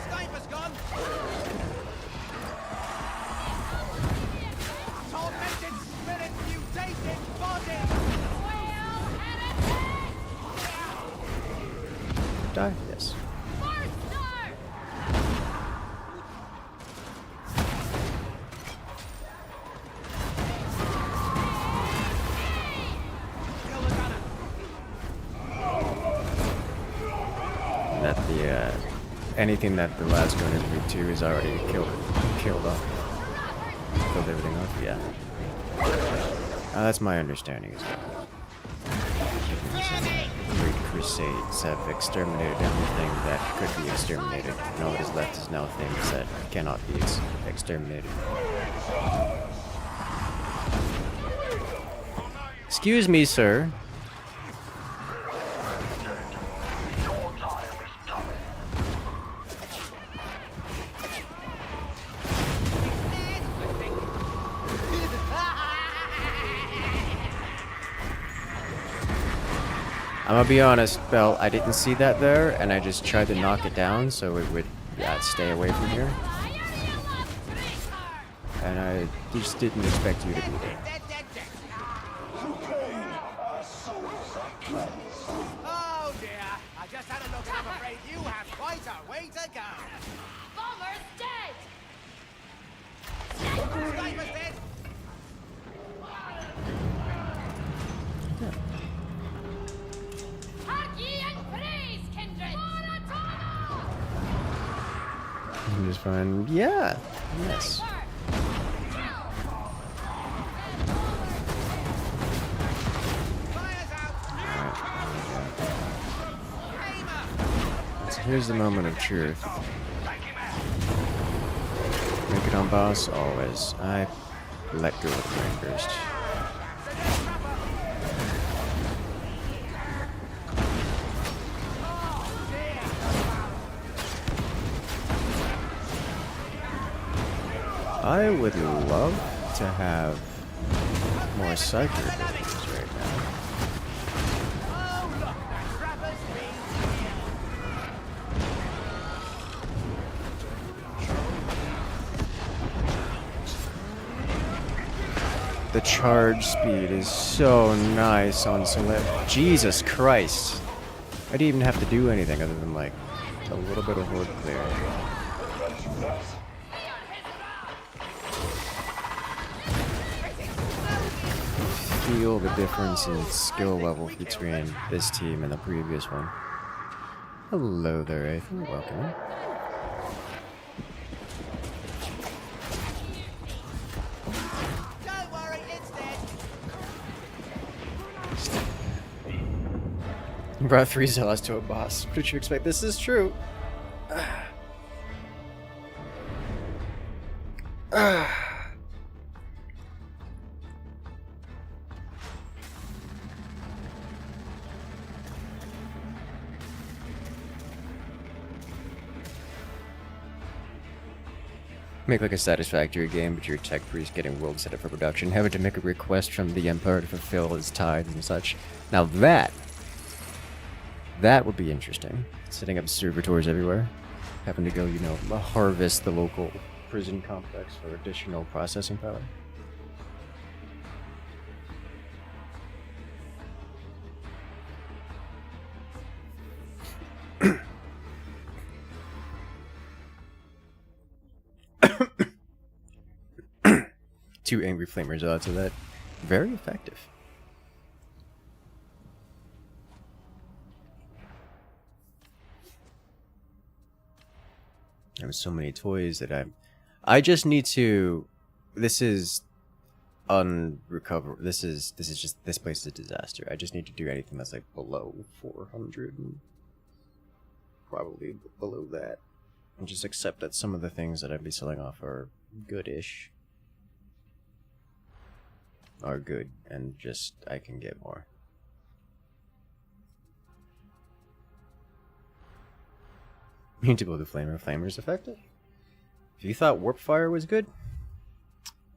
S2: Sniper's gone! Tormented spirit, mutated body!
S1: Die? Yes. That the anything that the last gunner did to is already killed off. Killed everything off. Yeah. That's my understanding as well. Great Crusades have exterminated everything that could be exterminated, and all that is left is now things that cannot be exterminated. Excuse me, sir. I'm gonna be honest, Belle, I didn't see that there, and I just tried to knock it down so it would stay away from here. And I just didn't expect you to be there.
S2: Oh dear, I just had a look and I'm afraid you have quite a way to go.
S7: Bomber's dead!
S2: Sniper's dead.
S7: Hark ye and praise, kindred!
S1: I'm just fine. Yeah. Yes.
S2: Fire's out.
S1: So here's the moment of truth. Make it on boss, always. I let go of the brain burst. I would love to have more Cypher abilities right now.
S2: Oh look, the trapper's been
S1: The charge speed is so nice on Select. Jesus Christ. I didn't even have to do anything other than like a little bit of horde clearing. Feel the difference in skill level between this team and the previous one. Hello there, Ethan. Welcome.
S2: Don't worry, it's dead.
S1: Brought 3 Zealots to a boss. What did you expect? This is true. Make like a satisfactory game, but your tech priest getting world set up for production, having to make a request from the Empire to fulfill his tithes and such. Now that would be interesting. Setting up servitors everywhere. Having to go, you know, harvest the local prison complex for additional processing power. Two angry flamers out to that. Very effective. There was so many toys that I just need to. This is unrecoverable. This is just, this place is a disaster. I just need to do anything that's like below 400 and probably below that, and just accept that some of the things that I'd be selling off are goodish. Are good, and just I can get more. Mutable the Flamer. Flamer's effective. If you thought Warp Fire was good,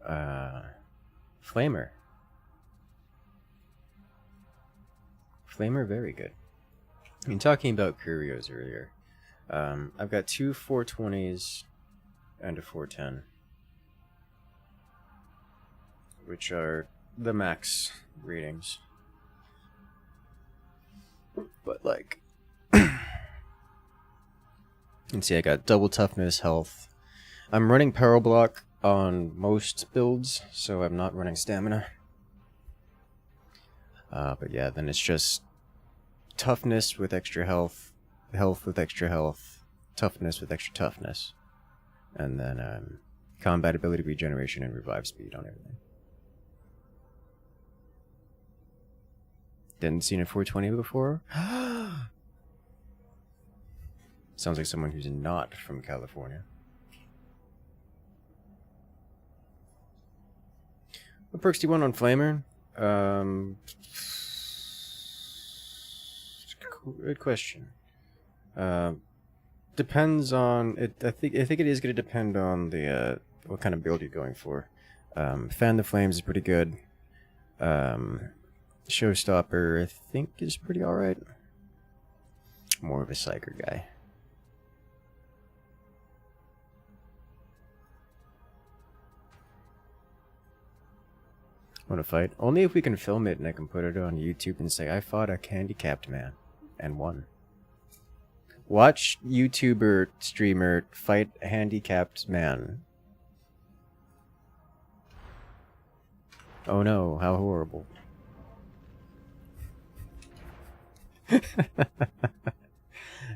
S1: Flamer. Flamer, very good. I mean, talking about Curios earlier, I've got 2 420s and a 410. Which are the max readings. But like, you can see I got double toughness, health. I'm running Peril Block on most builds, so I'm not running stamina. But yeah, then it's just toughness with extra health, health with extra health, toughness with extra toughness, and then combat ability regeneration and revive speed on everything. Didn't seen a 420 before. Sounds like someone who's not from California. What perks do you want on Flamer? Good question. Depends on it. I think it is going to depend on the what kind of build you're going for. Fan the Flames is pretty good. Showstopper, I think, is pretty alright. More of a psyker guy. Want to fight? Only if we can film it and I can put it on YouTube and say, I fought a handicapped man and won. Watch YouTuber, streamer fight a handicapped man. Oh no, how horrible.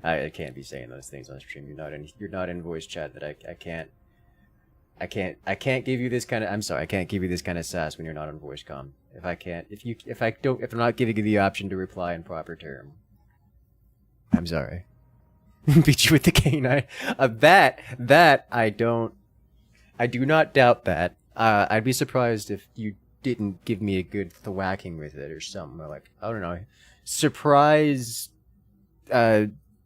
S1: I can't be saying those things on stream. You're not in voice chat that I can't give you this kind of, I'm sorry, I can't give you this kind of sass when you're not on voice com. If I'm not giving you the option to reply in proper term. I'm sorry. Beat you with the canine. That I do not doubt that. I'd be surprised if you didn't give me a good thwacking with it or something. Or like, I don't know, surprise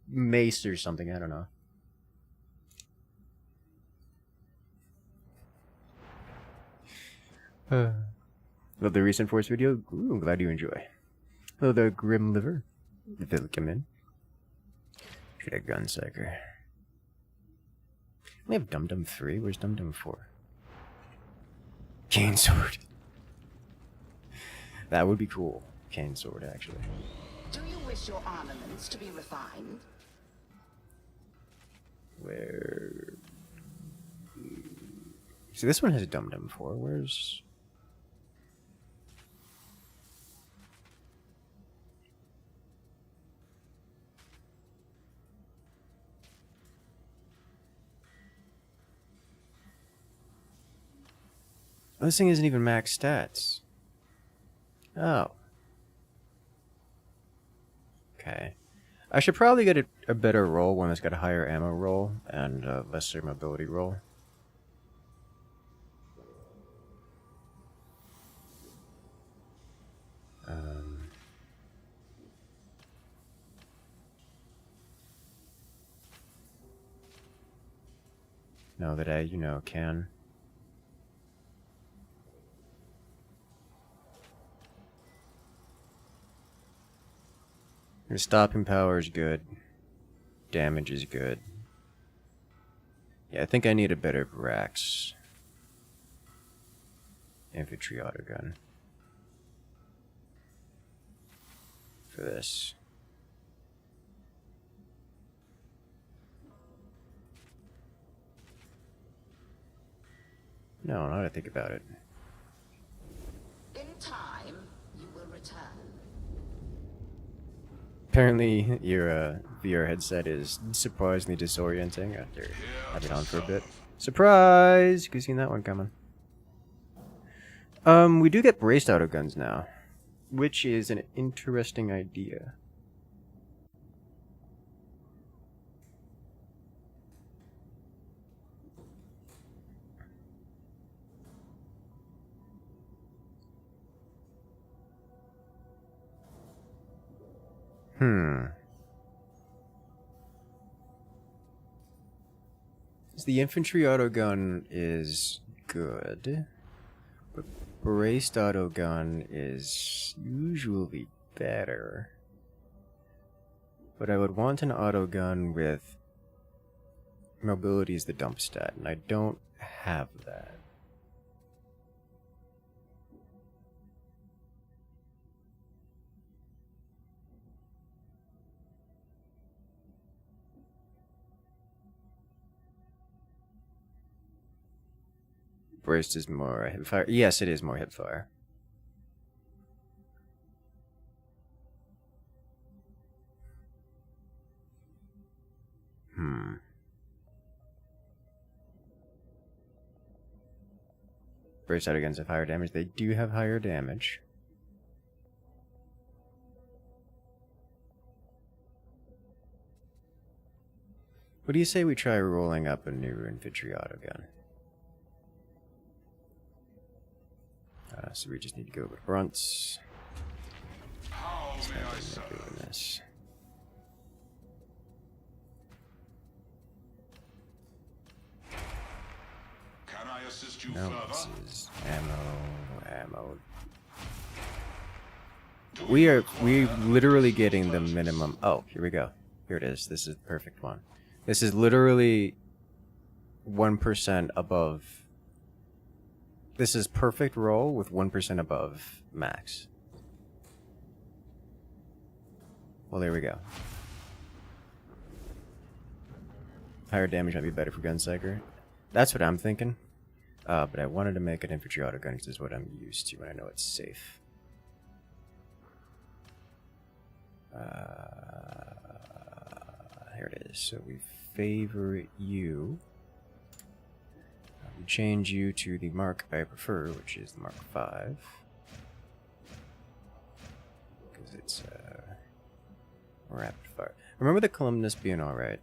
S1: mace or something. I don't know. Love the recent Force video. Ooh, I'm glad you enjoy. Hello there, Grim Liver. If it'll come in. Should have Gunsucker. We have Dum Dum 3. Where's Dum Dum 4? Cane Sword. That would be cool. Cane Sword, actually.
S6: Do you wish your armaments to be refined?
S1: Where? See, this one has a Dum Dum 4. Where's... Oh, this thing isn't even max stats. Oh. Okay. I should probably get a better roll, one that's got a higher ammo roll and a lesser mobility roll. No, that I, can. Your stopping power is good. Damage is good. Yeah, I think I need a better Brax. Infantry autogun. For this. No, now that I think about it.
S6: In time, you will return.
S1: Apparently, your VR headset is surprisingly disorienting after having it on for a bit. Surprise! You could have seen that one coming. We do get braced autoguns now, which is an interesting idea. The infantry autogun is good, but braced autogun is usually better. But I would want an autogun with mobility as the dump stat, and I don't have that. Braced is more hipfire. Yes, it is more hipfire. Braced autoguns have higher damage. They do have higher damage. What do you say we try rolling up a new infantry auto gun? So we just need to go with grunts. Doing this.
S8: Can I assist you
S1: No,
S8: further?
S1: this is ammo. We're literally getting the minimum. Oh, here we go. Here it is. This is the perfect one. This is literally 1% above. This is perfect roll with 1% above max. Well, there we go. Higher damage might be better for Gunstriker. That's what I'm thinking. But I wanted to make an infantry autogun because is what I'm used to and I know it's safe. Here it is. So we favor you. We change you to the mark I prefer, which is the Mark 5. Because it's rapid fire. Remember the Columnus being alright.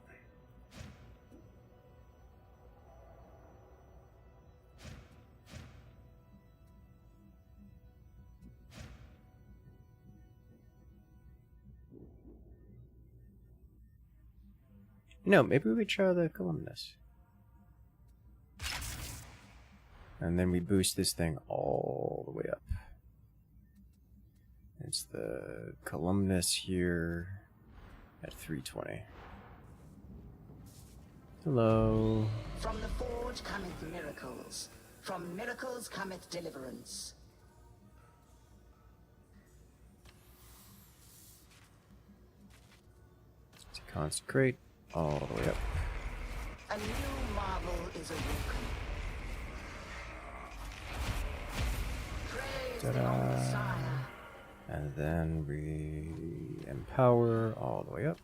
S1: No, maybe we try the Columnus. And then we boost this thing all the way up. It's the Columnus here at 320. Hello.
S6: From the forge cometh miracles. From miracles cometh deliverance.
S1: To consecrate all the way up.
S6: A new marvel is awoken. Praise the Messiah.
S1: And then we empower all the way up.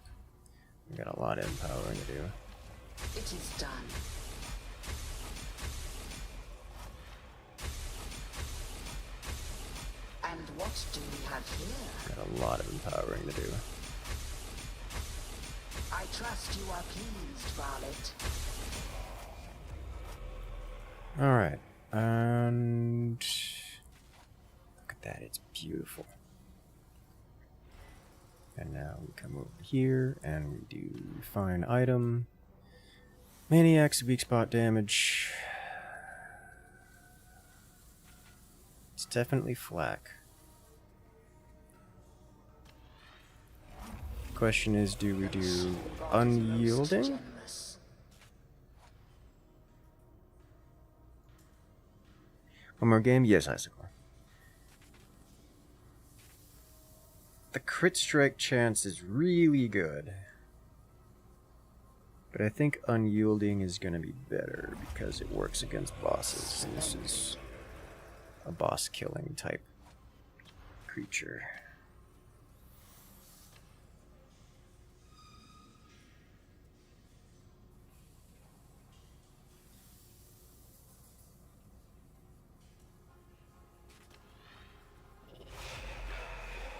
S1: We got a lot of empowering to do.
S6: It is done. And what do we have here?
S1: Got a lot of empowering to do.
S6: I trust you are pleased, Varlet.
S1: Alright, and look at that, it's beautiful. And now we come over here and we do refine item. Maniac's weak spot damage. It's definitely flak. Question is, do we do unyielding? One more game? Yes, Icicle. The crit strike chance is really good. But I think unyielding is going to be better because it works against bosses. And this is a boss killing type creature.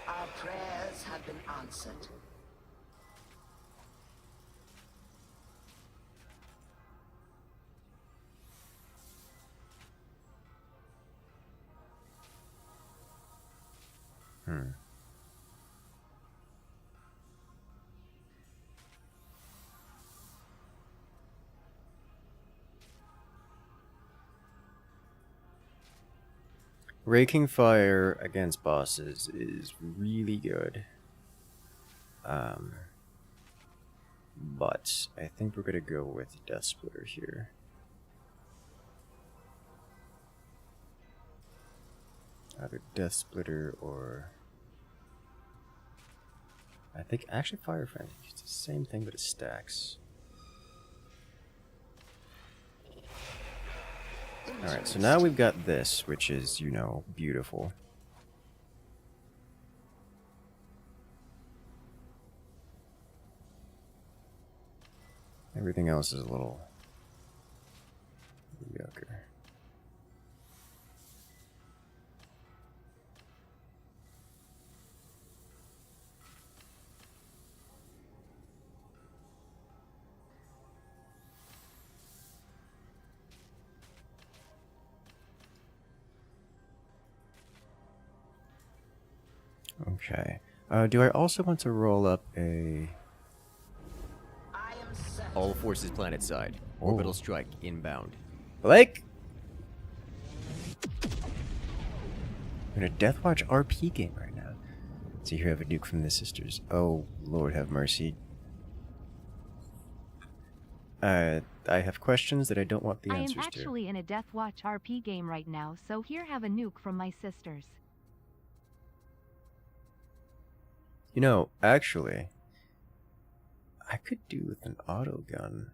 S6: Our prayers have been answered.
S1: Raking fire against bosses is really good. But I think we're gonna go with Death Splitter here. Either Death Splitter or I think actually Fire Frenzy. It's the same thing, but it stacks. Alright, so now we've got this, which is, you know, beautiful. Everything else is a little mediocre. Okay. Do I also want to roll up a...
S6: I am certain.
S1: All forces planet side. Orbital strike inbound. Blake! We're in a Deathwatch RP game right now. So here I have a nuke from the sisters. Oh, Lord have mercy. I have questions that I don't want the
S9: I am
S1: answers to.
S9: actually in a Deathwatch RP game right now, so here have a nuke from my sisters.
S1: You know, actually, I could do with an autogun.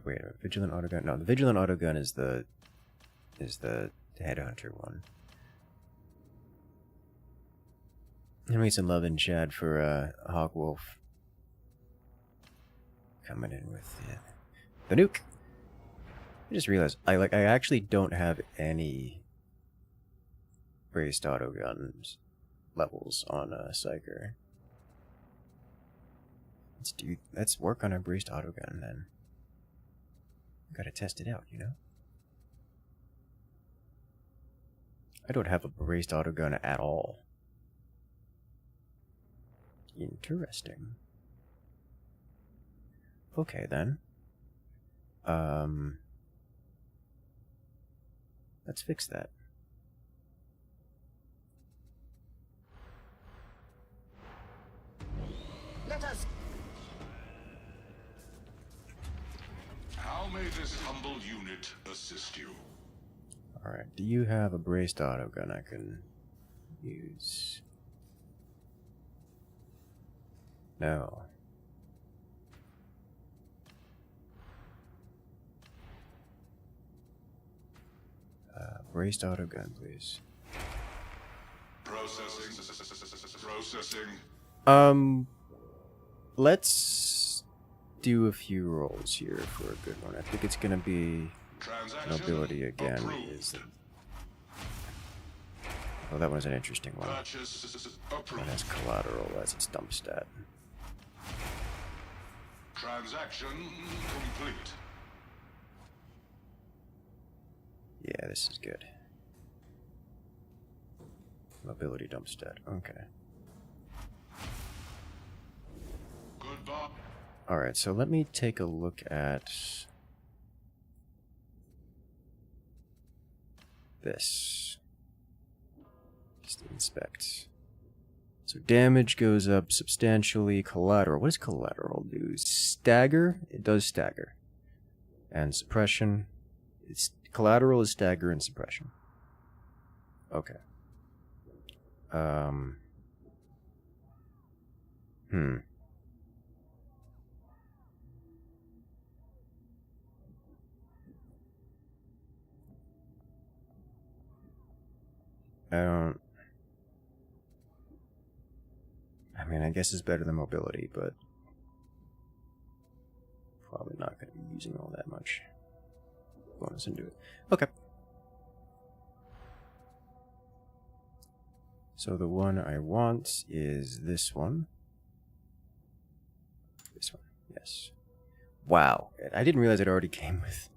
S1: Wait, a vigilant autogun? No, the vigilant autogun is the headhunter one. Give me some love in chat for Hawkwolf. Coming in with the nuke. I just realized I actually don't have any braced autoguns levels on Psyker. Let's work on a braced autogun then. Gotta test it out, you know? I don't have a braced autogun at all. Interesting. Okay then. Let's fix that.
S6: Let us.
S8: How may this humble unit assist you?
S1: Alright, do you have a braced autogun I can use? No. Braced autogun, please.
S8: Processing.
S1: Let's do a few rolls here for a good one. I think it's gonna be mobility again. Oh, that one's an interesting one. That has collateral as its dump stat.
S8: Transaction complete.
S1: Yeah, this is good. Mobility dump stat. Okay.
S8: Goodbye.
S1: Alright, so let me take a look at this. Just inspect. So damage goes up substantially. Collateral. What does collateral do? Stagger? It does stagger. And suppression. Collateral is stagger and suppression. Okay. I mean, I guess it's better than mobility, but probably not going to be using all that much bonus into it. Okay. So the one I want is this one. This one, yes. Wow, I didn't realize it already came with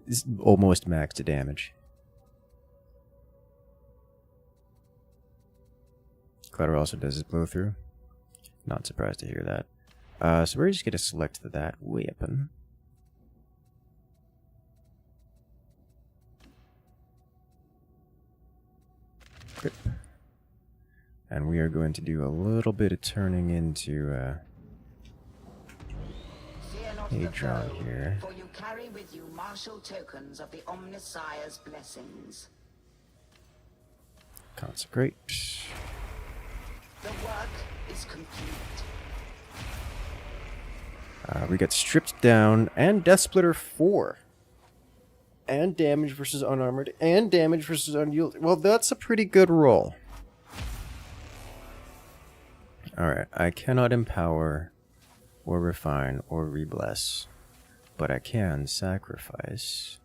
S1: it's almost max to damage. Collateral also does his blow through. Not surprised to hear that. So we're just going to select that weapon. Grip. And we are going to do a little bit of turning into Hadron here.
S6: For you carry with you martial tokens of the Omnissiah's blessings.
S1: Consecrate.
S6: The work is complete.
S1: We got stripped down and Death Splitter 4. And damage versus unarmored. And damage versus unyielding. Well, that's a pretty good roll. Alright, I cannot empower or refine or rebless. But I can sacrifice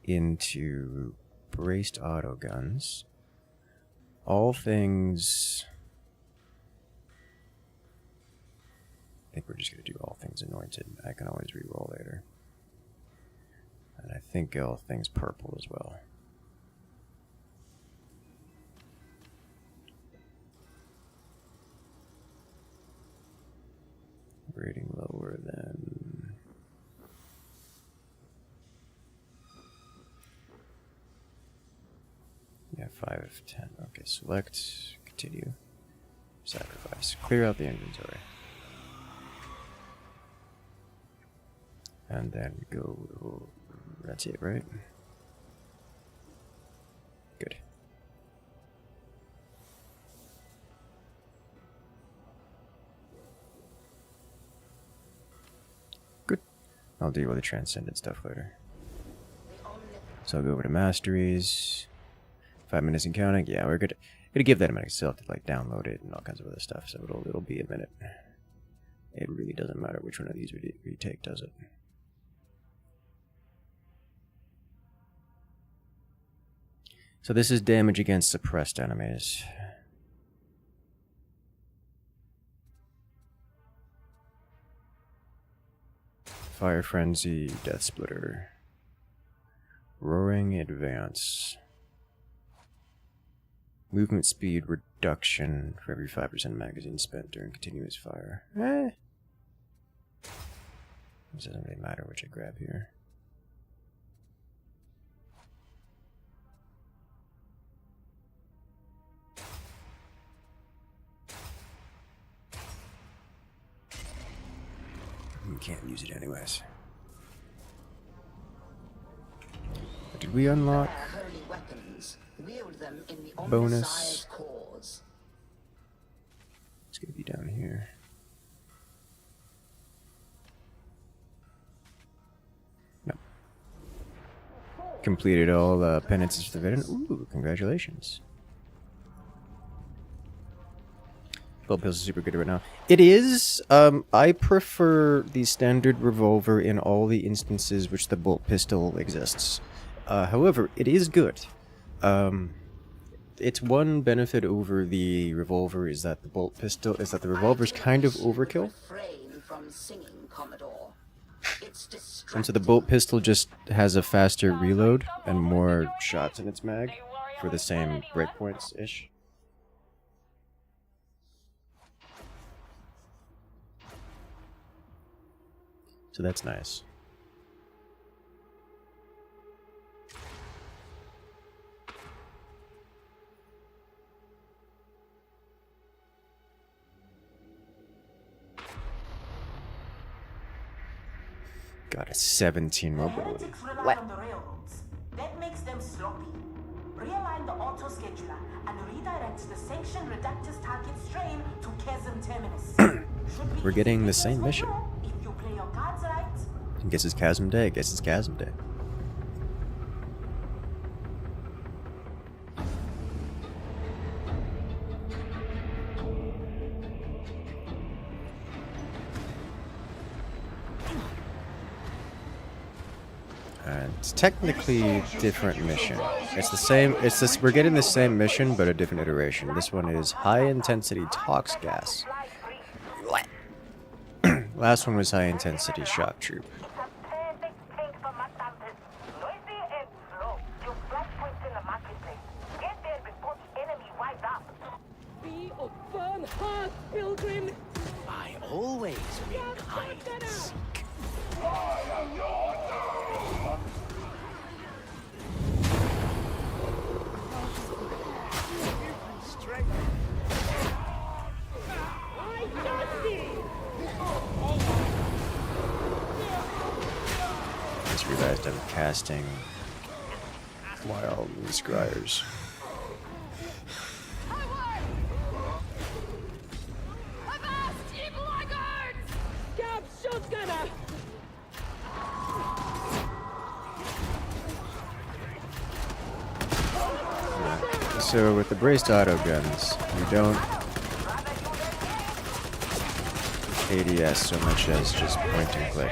S1: into braced autoguns. All things... I think we're just going to do all things anointed. I can always reroll later. And I think all things purple as well. Rating lower than... Yeah, 5 of 10. Okay, select, continue, sacrifice. Clear out the inventory. And then go... That's it, right? Good. Good. I'll deal with the transcendent stuff later. So I'll go over to masteries. 5 minutes in counting. Yeah, we're gonna give that a minute. Still have to like download it and all kinds of other stuff. So it'll be a minute. It really doesn't matter which one of these we take, does it? So this is damage against suppressed enemies. Fire Frenzy, Death Splitter. Roaring Advance. Movement speed reduction for every 5% magazine spent during continuous fire. This doesn't really matter which I grab here. You can't use it anyways. But did we unlock
S6: Holy weapons. Wield them in the
S1: bonus?
S6: cause.
S1: It's gonna be down here. No. Completed all penances for the veteran. Ooh, congratulations. Bolt pills are super good right now. It is. I prefer the standard revolver in all the instances which the bolt pistol exists. However, it is good. Its one benefit over the revolver is that the revolver's kind of overkill.
S6: Refrain from singing, Commodore. It's
S1: And so the bolt pistol just has a faster reload and more shots in its mag for the same breakpoints-ish. So that's nice. Got a 17 mobility.
S4: Heretics rely on the railroads. That makes them sloppy. Realign the auto-scheduler and redirect the sanctioned reductor's target strain to Chasm Terminus.
S1: We're getting the same mission.
S4: If you play your cards right.
S1: I guess it's Chasm Day. I guess it's Chasm Day. It's technically a different mission. It's the same. It's this. We're getting the same mission, but a different iteration. This one is high intensity tox gas. Last one was high intensity shock troop.
S10: Be of firm heart, pilgrim.
S2: I always win hide and seek.
S1: Just realized I'm casting wild scryers.
S10: Scab shotgunner.
S1: So with the braced auto guns, you don't ADS so much as just point and click.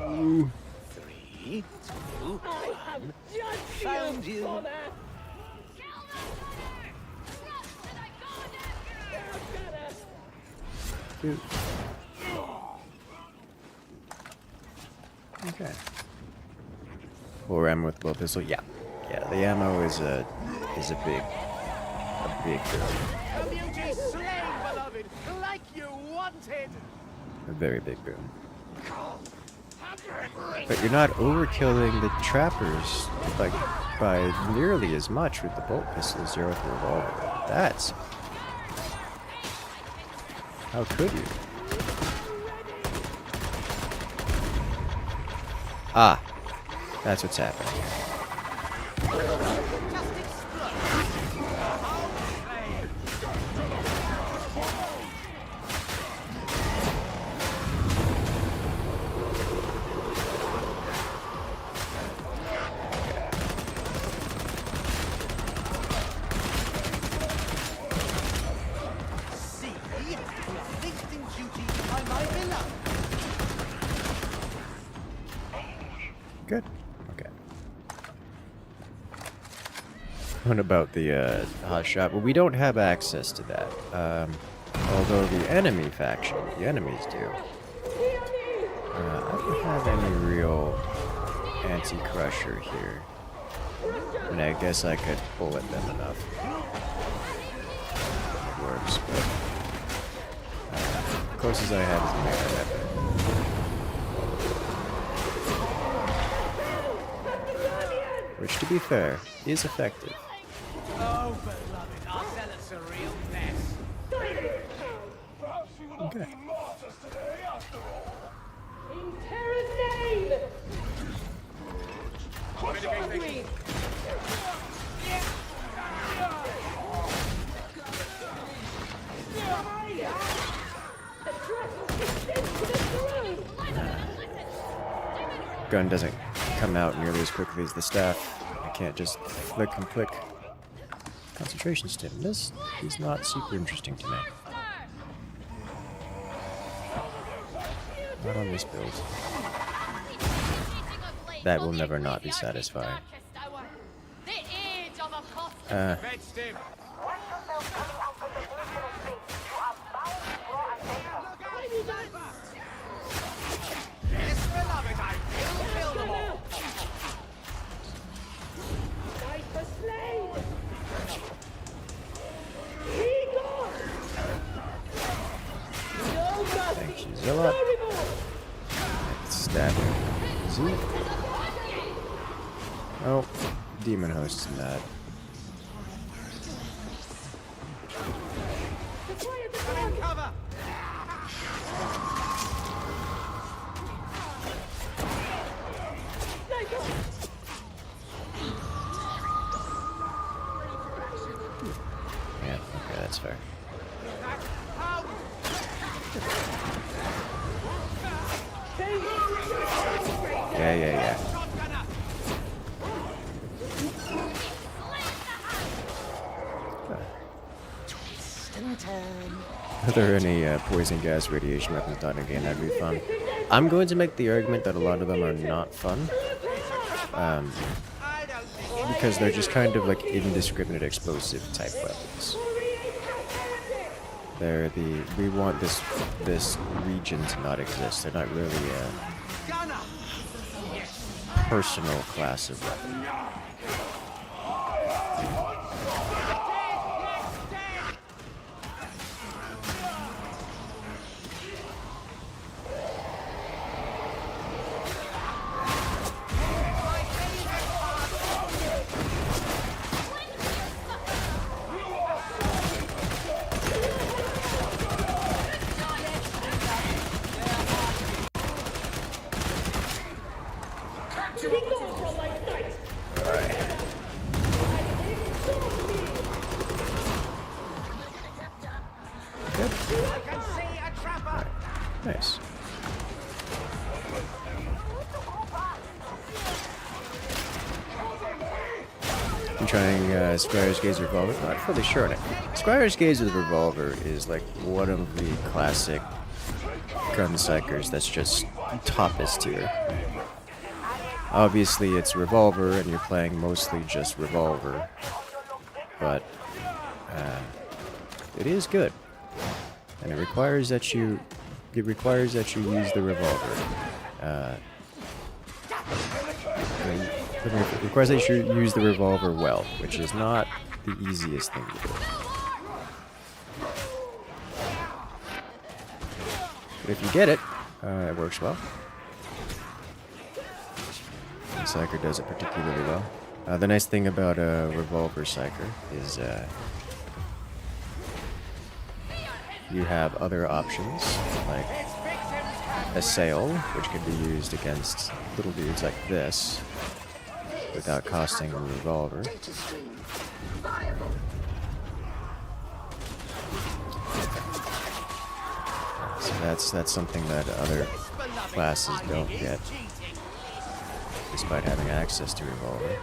S2: 3, 2,
S10: I have
S2: 1.
S10: judged
S2: Found you.
S10: Bomber.
S1: Okay. Warhammer with blow pistol. Yeah, the ammo is a big deal.
S2: Have you just slain, beloved, like you wanted?
S1: A very big boom. But you're not overkilling the trappers like by nearly as much with the bolt pistol as you're with the revolver. That's... How could you? Ah, that's what's happening here.
S2: Just explode. How play. See, we are linked in duty by my beloved.
S1: Good. Okay. What about the hot shot? Well, we don't have access to that. Although the enemy faction, the enemies do. I don't have any real anti-crusher here. I mean, I guess I could bullet them enough. It works, but the closest I have is the Mega Weapon. Which, to be fair, is effective.
S2: Oh, beloved, our zealots are real mess.
S1: Okay.
S10: In Terra's name! Agreed.
S1: Gun doesn't come out nearly as quickly as the staff. I can't just flick and click. Concentration stim. This is not super interesting to me. Not on this build. That will never not be satisfying.
S2: Red stim. Yes, beloved, I will kill them all.
S10: Night for slain! Be gone! No mercy!
S1: Thank you, Zilla.
S10: No remorse!
S1: Stab him. Z. Oh, demon hosts in that.
S10: Deploy the
S2: I'm in cover.
S1: Yeah, okay, that's fair. Yeah. Are there any poison gas radiation weapons not in the game? That'd be fun. I'm going to make the argument that a lot of them are not fun. Because they're just kind of like indiscriminate explosive type weapons. They're we want this region to not exist. They're not really a personal class of weapon. Nice. I'm trying Squire's Gaze Revolver. Not fully sure on it. Squire's Gaze with Revolver is like one of the classic gun psychers that's just toppest tier. Obviously it's revolver and you're playing mostly just revolver, but it is good, and it requires that you use the revolver. It requires that you use the revolver well, which is not the easiest thing to do. But if you get it, it works well. And Psyker does it particularly well. The nice thing about a revolver Psyker is you have other options, like Assail, which can be used against little dudes like this, without costing a revolver. So that's something that other classes don't get, despite having access to revolver.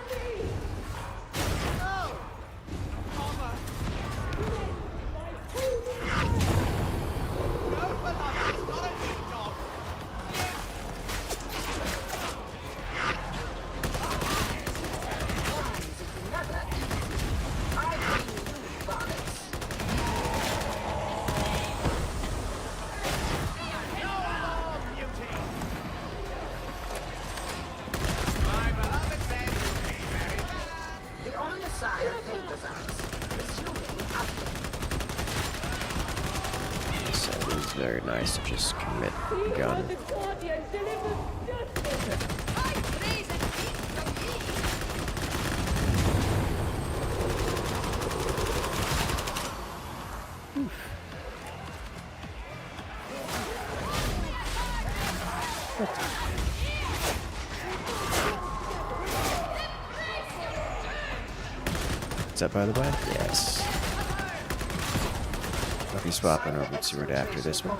S1: Very nice to just commit gun. What's up, by the way? Yes. I'll be swapping over to it after this one.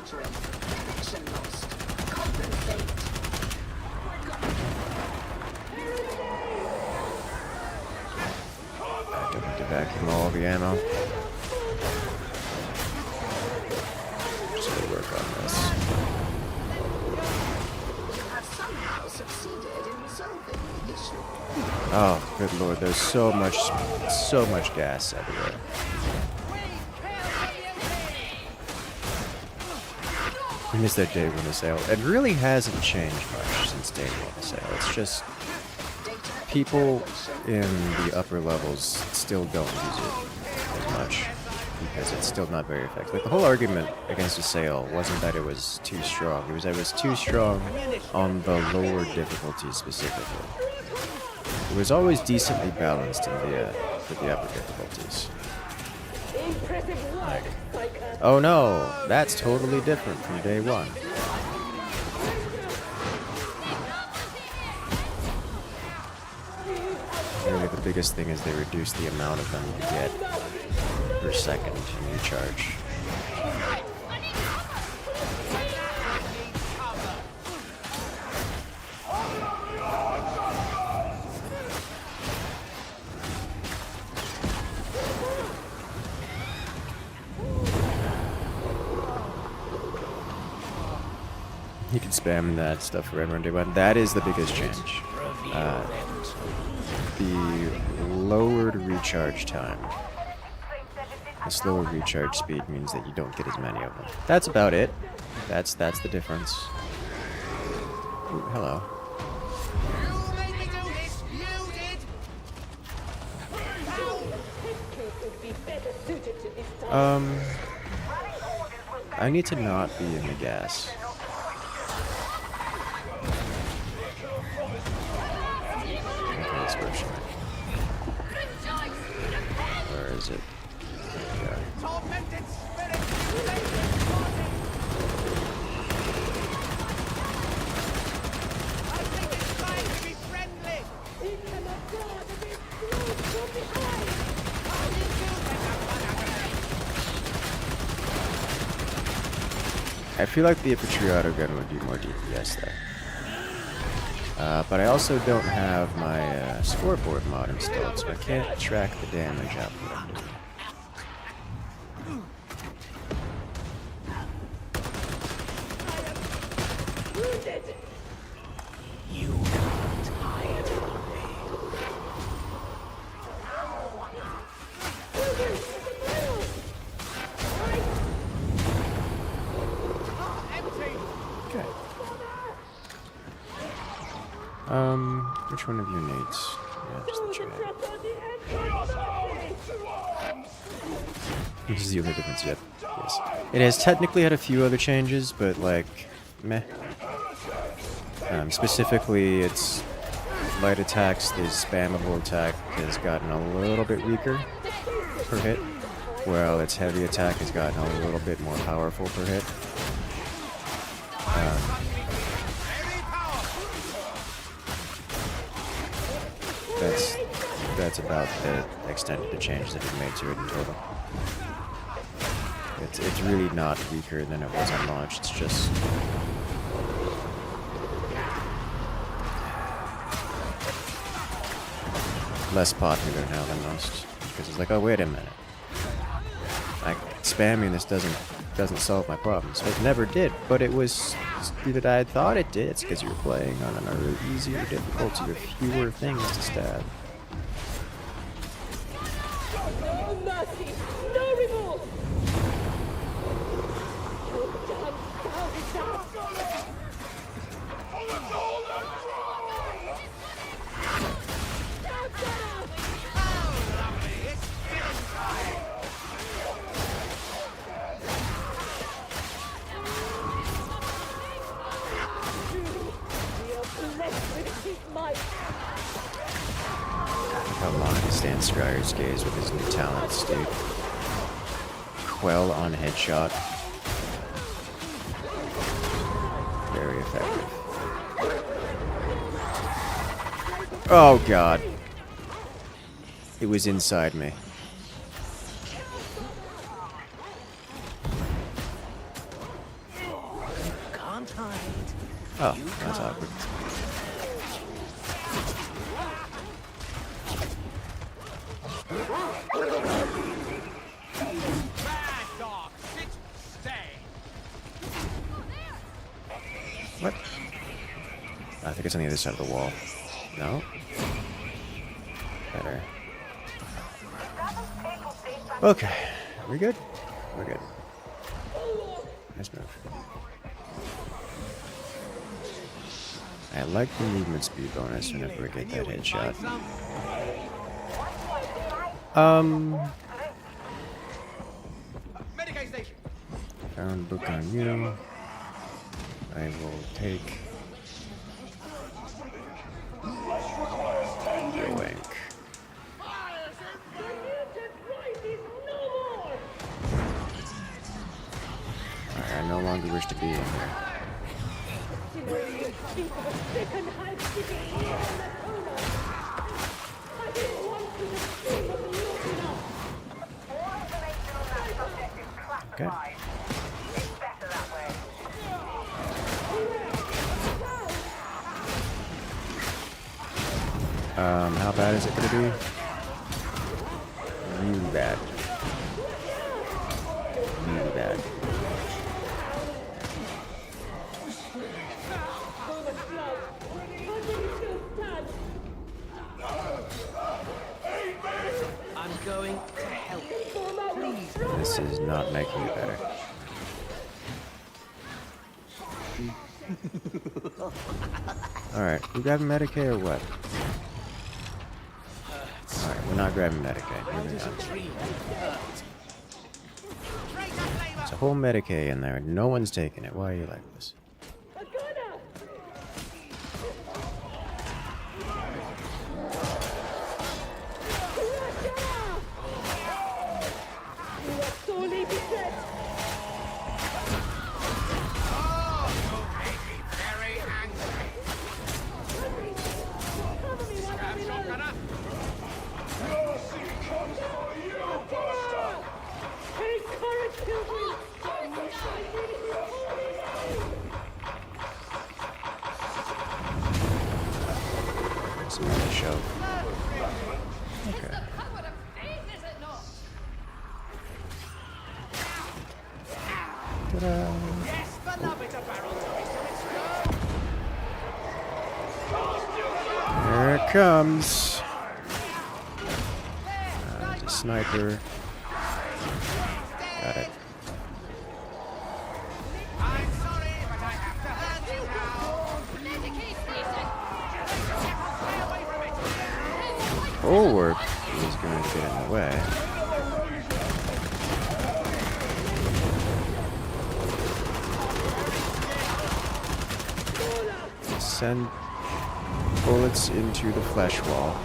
S1: I don't need to vacuum all the ammo. Just gonna work on this. Oh, good lord, there's so much gas everywhere. I miss that day one Assail. It really hasn't changed much since day one Assail. It's just people in the upper levels still don't use it as much because it's still not very effective. Like, the whole argument against Assail wasn't that it was too strong. It was that it was too strong on the lower difficulties specifically. It was always decently balanced in the upper difficulties. Like, oh no, that's totally different from day one. Really, the biggest thing is they reduced the amount of them you get per second in recharge. You can spam that stuff forever and day one. That is the biggest change. The lowered recharge time. The slower recharge speed means that you don't get as many of them. That's about it. That's the difference. Ooh, hello. I need to not be in the gas. Where is it? Yeah. I feel like the infantry auto gun would do more DPS there. But I also don't have my scoreboard mod installed, so I can't track the damage output I'm doing.
S10: Wounded.
S2: You can't hide from me.
S1: Okay. Which one of you needs? Yeah, just the chat. This is the only difference yet. Yes. It has technically had a few other changes, but like, meh. Specifically, its light attacks, the spammable attack has gotten a little bit weaker per hit, while its heavy attack has gotten a little bit more powerful per hit. That's about the extent of the changes that it made to it in total. It's really not weaker than it was on launch. It's just less popular now than most, because it's like, oh wait a minute, spamming this doesn't solve my problems. So it never did, but it was that I thought it did. It's because you were playing on an easier difficulty with fewer things to stab.
S10: No mercy, no remorse.
S1: How long he stands Scryer's gaze with his new talents, dude. Quell on headshot. Very effective. Oh god. It was inside me.
S2: Can't hide.
S1: Oh, that's awkward. What? I think it's on the other side of the wall. No? Better. Okay. Are we good? We're good. Nice move. I like the movement speed bonus whenever I get that headshot. Found book on you. I will take Yoink. Alright, I no longer wish to be in here. Okay. How bad is it gonna be? Really bad. Really bad.
S2: I'm going to help. Please.
S1: This is not making it better. Alright, we grabbing Medicaid or what? Alright, we're not grabbing Medicaid. Moving on. There's a whole Medicaid in there and no one's taking it. Why are you like this? Show. Okay. Ta-da.
S2: Yes, the love is a barrel to me, so it's good.
S1: comes. There's a sniper. Got it.
S2: I'm sorry, but I have to hurt you now.
S7: Medicate station!
S2: Stay away from it.
S1: Bulwark is going to get in the way. Send bullets into the flesh wall.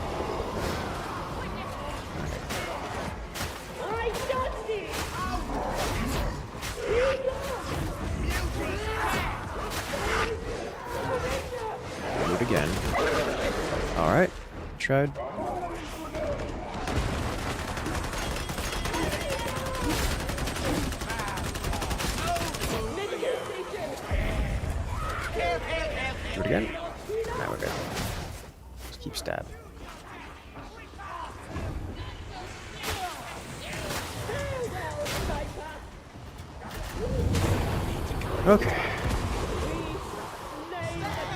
S1: Do it again. Alright. Tried. Do it again. Now we're good. Just keep stabbing. Okay.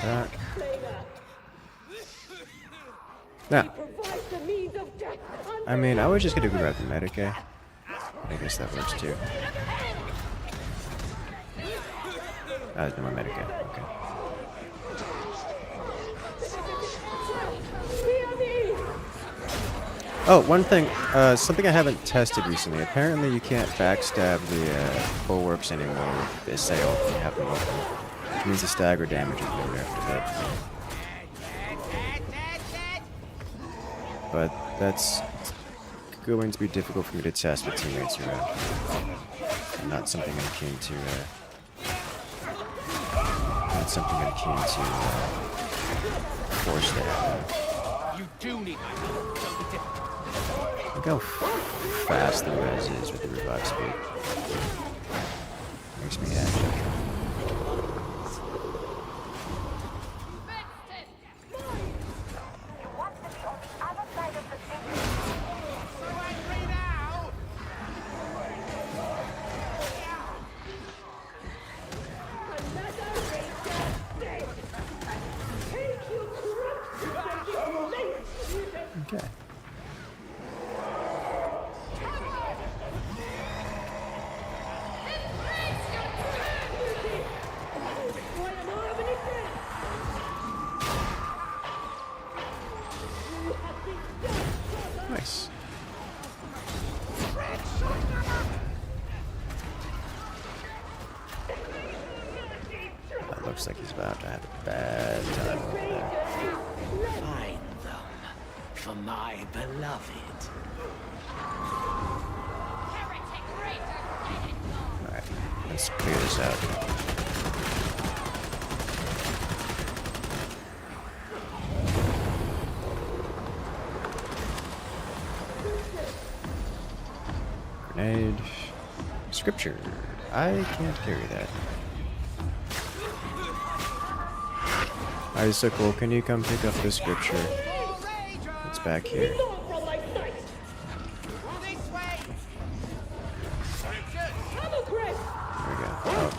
S1: That. Now. I mean, I was just gonna grab the medic, eh? I guess that works too. There's no more medic, okay. Oh, one thing, something I haven't tested recently. Apparently you can't backstab the bulwarks anymore with the assail if you have them open. Which means the stagger damage is lower after that. But that's going to be difficult for me to test with teammates around. Not something I'm keen to, force to happen.
S2: You do need my help. Don't be difficult.
S1: Look how fast the res is with the revive speed. Makes me happy. Okay. Nice. That looks like he's about to have a bad time over there.
S2: Find them for my beloved.
S1: Alright, let's clear this out. Grenade. Scripture. I can't carry that. Icicle, can you come pick up the scripture? It's back here. There we go. Oh.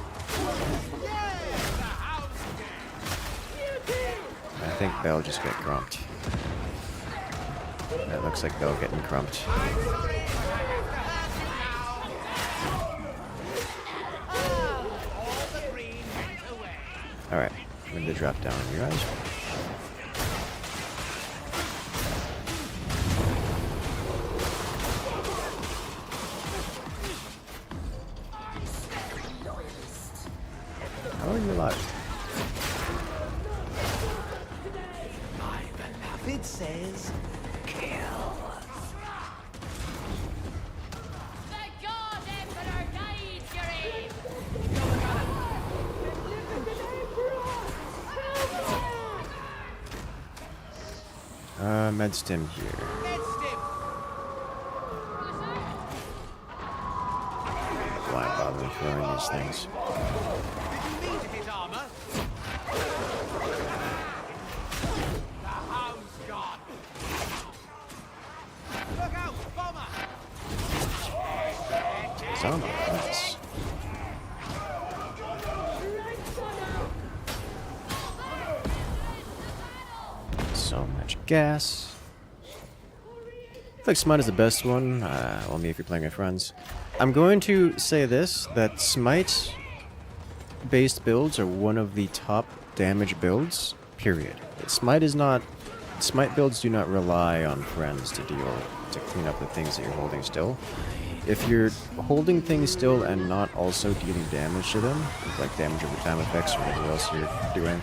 S1: I think Bell just got crumped. That looks like Bell getting crumped. Alright, I'm going to drop down on your eyes. How are you alive?
S2: My beloved says, kill.
S7: The God Emperor guides your aim!
S1: Medstim here. Why bother throwing these things?
S2: Did you need his armor? The hound's gone. Look out, bomber!
S1: His armor, nice. So So much gas. I feel like Smite is the best one. Only if you're playing with friends. I'm going to say this, that Smite-based builds are one of the top damage builds, period. Smite builds do not rely on friends to clean up the things that you're holding still. If you're holding things still and not also dealing damage to them, like damage over time effects or whatever else you're doing,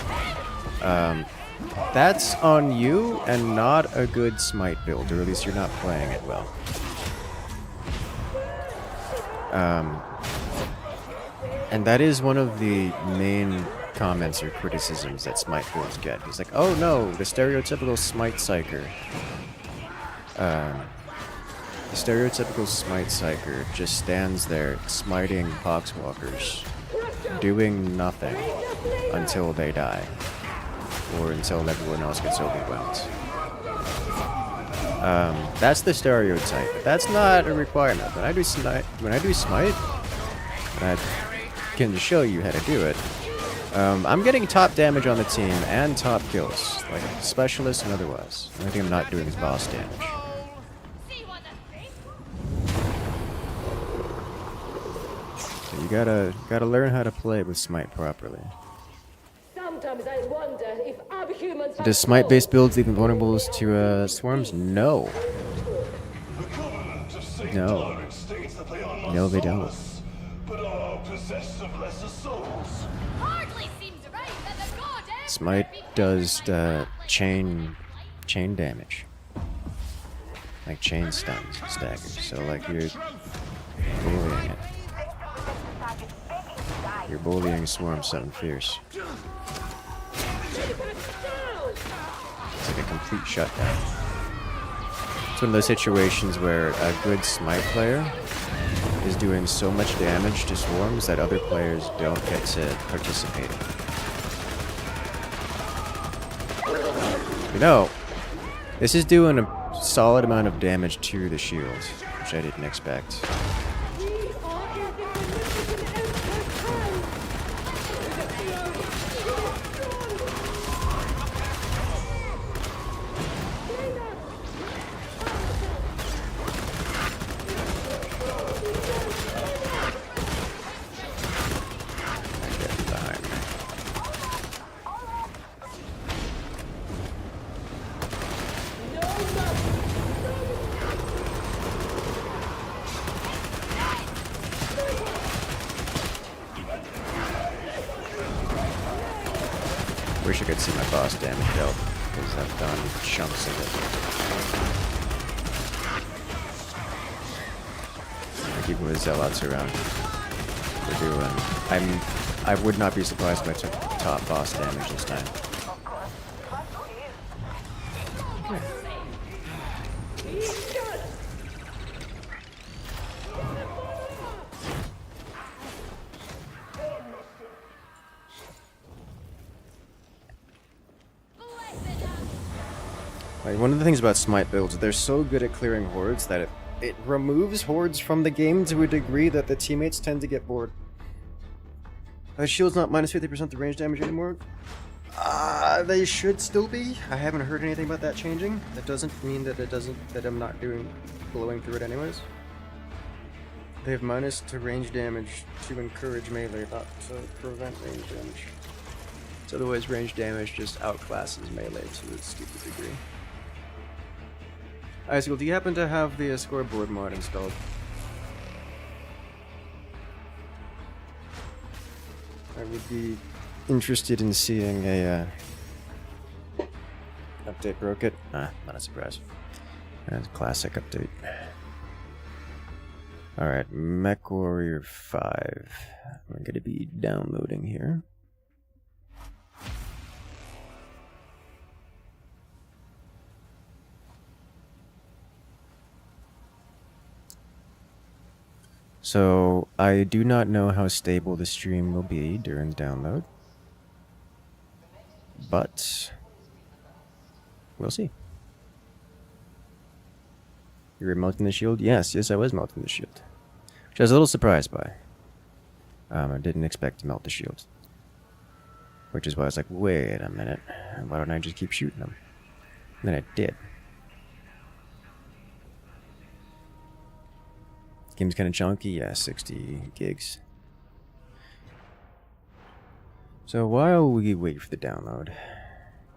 S1: that's on you and not a good Smite build, or at least you're not playing it well. And that is one of the main comments or criticisms that Smite builds get. It's like, oh no, the stereotypical Smite Psyker. The stereotypical Smite Psyker just stands there smiting Poxwalkers, doing nothing until they die, or until everyone else gets overwhelmed. That's the stereotype, but that's not a requirement. When I do Smite, I can show you how to do it. I'm getting top damage on the team and top kills, like specialists and otherwise. The only thing I'm not doing is boss damage. So you gotta learn how to play with Smite properly.
S10: Sometimes I wonder if other humans
S1: Does Smite-based builds leave them vulnerable to swarms? No. No. No, they don't. Smite does chain damage, like chain stuns, staggers. So like you're bullying it. You're bullying swarm something fierce. It's like a complete shutdown. It's one of those situations where a good Smite player is doing so much damage to swarms that other players don't get to participate in. You know, this is doing a solid amount of damage to the shield, which I didn't expect. Wish I could see my boss damage help, because I've done chunks of it. Like even with Zealots around, they're doing. I would not be surprised if I took top boss damage this time. Like, one of the things about Smite builds, they're so good at clearing hordes that it removes hordes from the game to a degree that the teammates tend to get bored. Shield's not minus 50% the range damage anymore. They should still be. I haven't heard anything about that changing. That doesn't mean that that I'm not blowing through it anyways. They have minus to range damage to encourage melee, not to prevent range damage. So otherwise range damage just outclasses melee to a stupid degree. Icicle, do you happen to have the scoreboard mod installed? I would be interested in seeing a update broke it. Not a surprise. That's a classic update. Alright, Mechwarrior 5. I'm gonna be downloading here. So, I do not know how stable the stream will be during the download, but we'll see. You were melting the shield? Yes, I was melting the shield, which I was a little surprised by. I didn't expect to melt the shield, which is why I was like, wait a minute, why don't I just keep shooting them? than it did. Game's kind of chunky, yeah, 60 gigs. So while we wait for the download,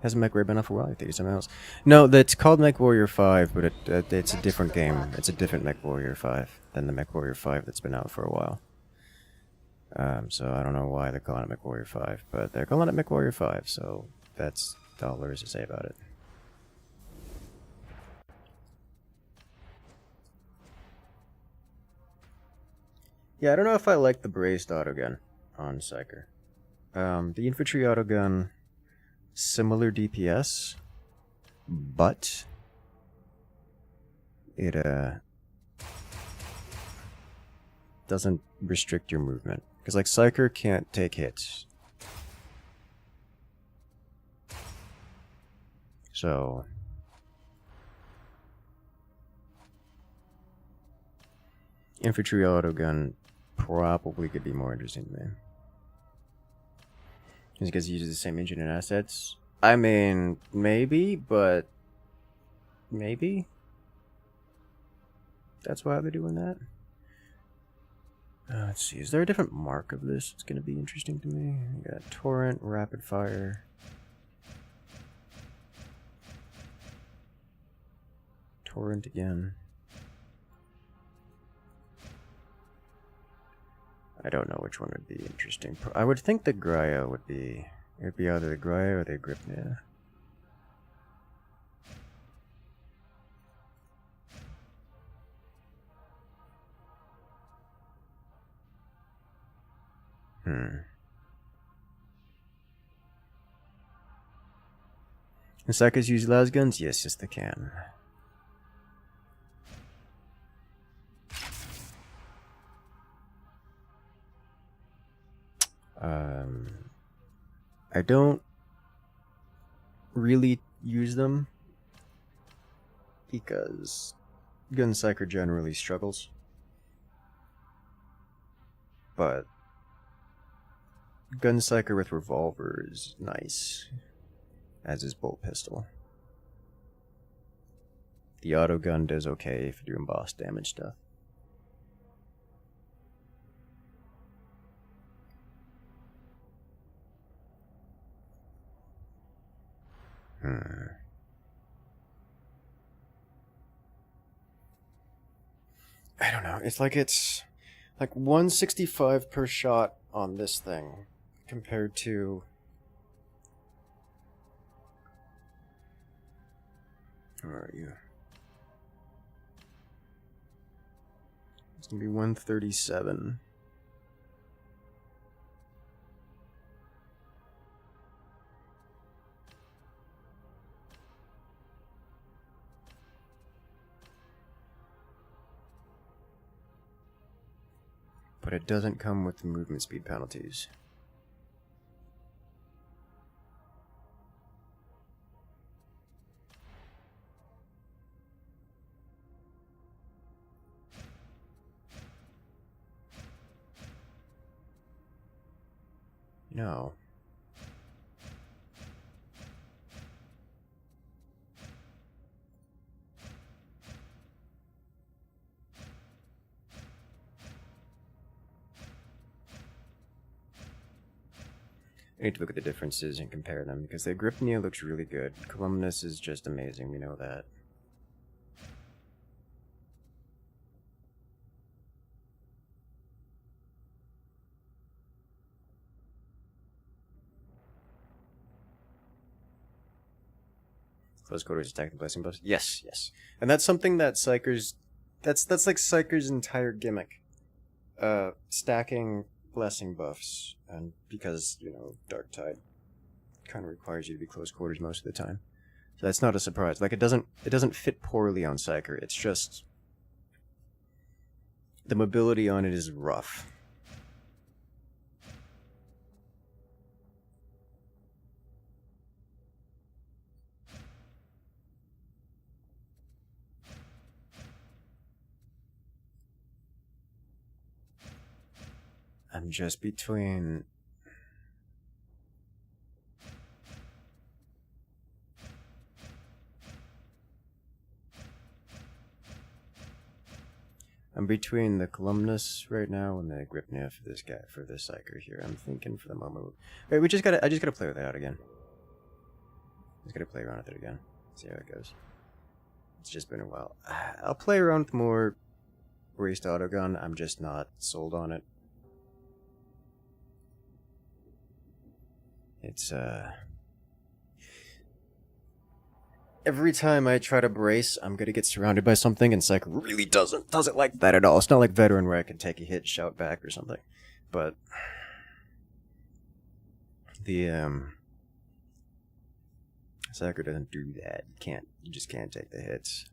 S1: hasn't Mechwarrior been out for a while? I think it's something else. No, that's called Mechwarrior 5, but it's a different game. It's a different Mechwarrior 5 than the Mechwarrior 5 that's been out for a while. So I don't know why they're calling it Mechwarrior 5, but they're calling it Mechwarrior 5, so that's all there is to say about it. Yeah, I don't know if I like the braced autogun on Psyker. The infantry autogun, similar DPS, but it doesn't restrict your movement. Because like Psyker can't take hits. So infantry autogun probably could be more interesting to me. Just because it uses the same engine and assets. I mean, maybe, but maybe that's why they're doing that. Let's see, is there a different mark of this? It's going to be interesting to me. We got torrent, rapid fire. Torrent again. I don't know which one would be interesting. I would think the Grya would be... It would be either the Grya or the Gripnia. The Psychers use lasguns? Yes, they can. I don't really use them because Gunpsyker generally struggles. But Gunpsyker with revolver is nice, as is bolt pistol. The autogun does okay if you're doing boss damage stuff. I don't know. It's like 165 per shot on this thing compared to where are you? It's gonna be 137. But it doesn't come with the movement speed penalties. No. I need to look at the differences and compare them, because the Gripnia looks really good. Columnus is just amazing, we know that. Close quarters attack and blessing buffs. Yes, yes. And that's something that Psychers... That's like Psychers' entire gimmick. Stacking blessing buffs, and because, you know, Darktide kind of requires you to be close quarters most of the time. So that's not a surprise. Like, it doesn't fit poorly on Psyker. It's just... the mobility on it is rough. I'm just between... I'm between the Columnus right now and the Gripnia for this guy, for this Psyker here. I'm thinking for the moment. Wait, I just gotta play with that out again. Just gotta play around with it again. See how it goes. It's just been a while. I'll play around with more braced autogun. I'm just not sold on it. It's every time I try to brace, I'm gonna get surrounded by something, and Psych really doesn't like that at all. It's not like Veteran where I can take a hit, shout back or something. But the Psyker doesn't do that. You just can't take the hits.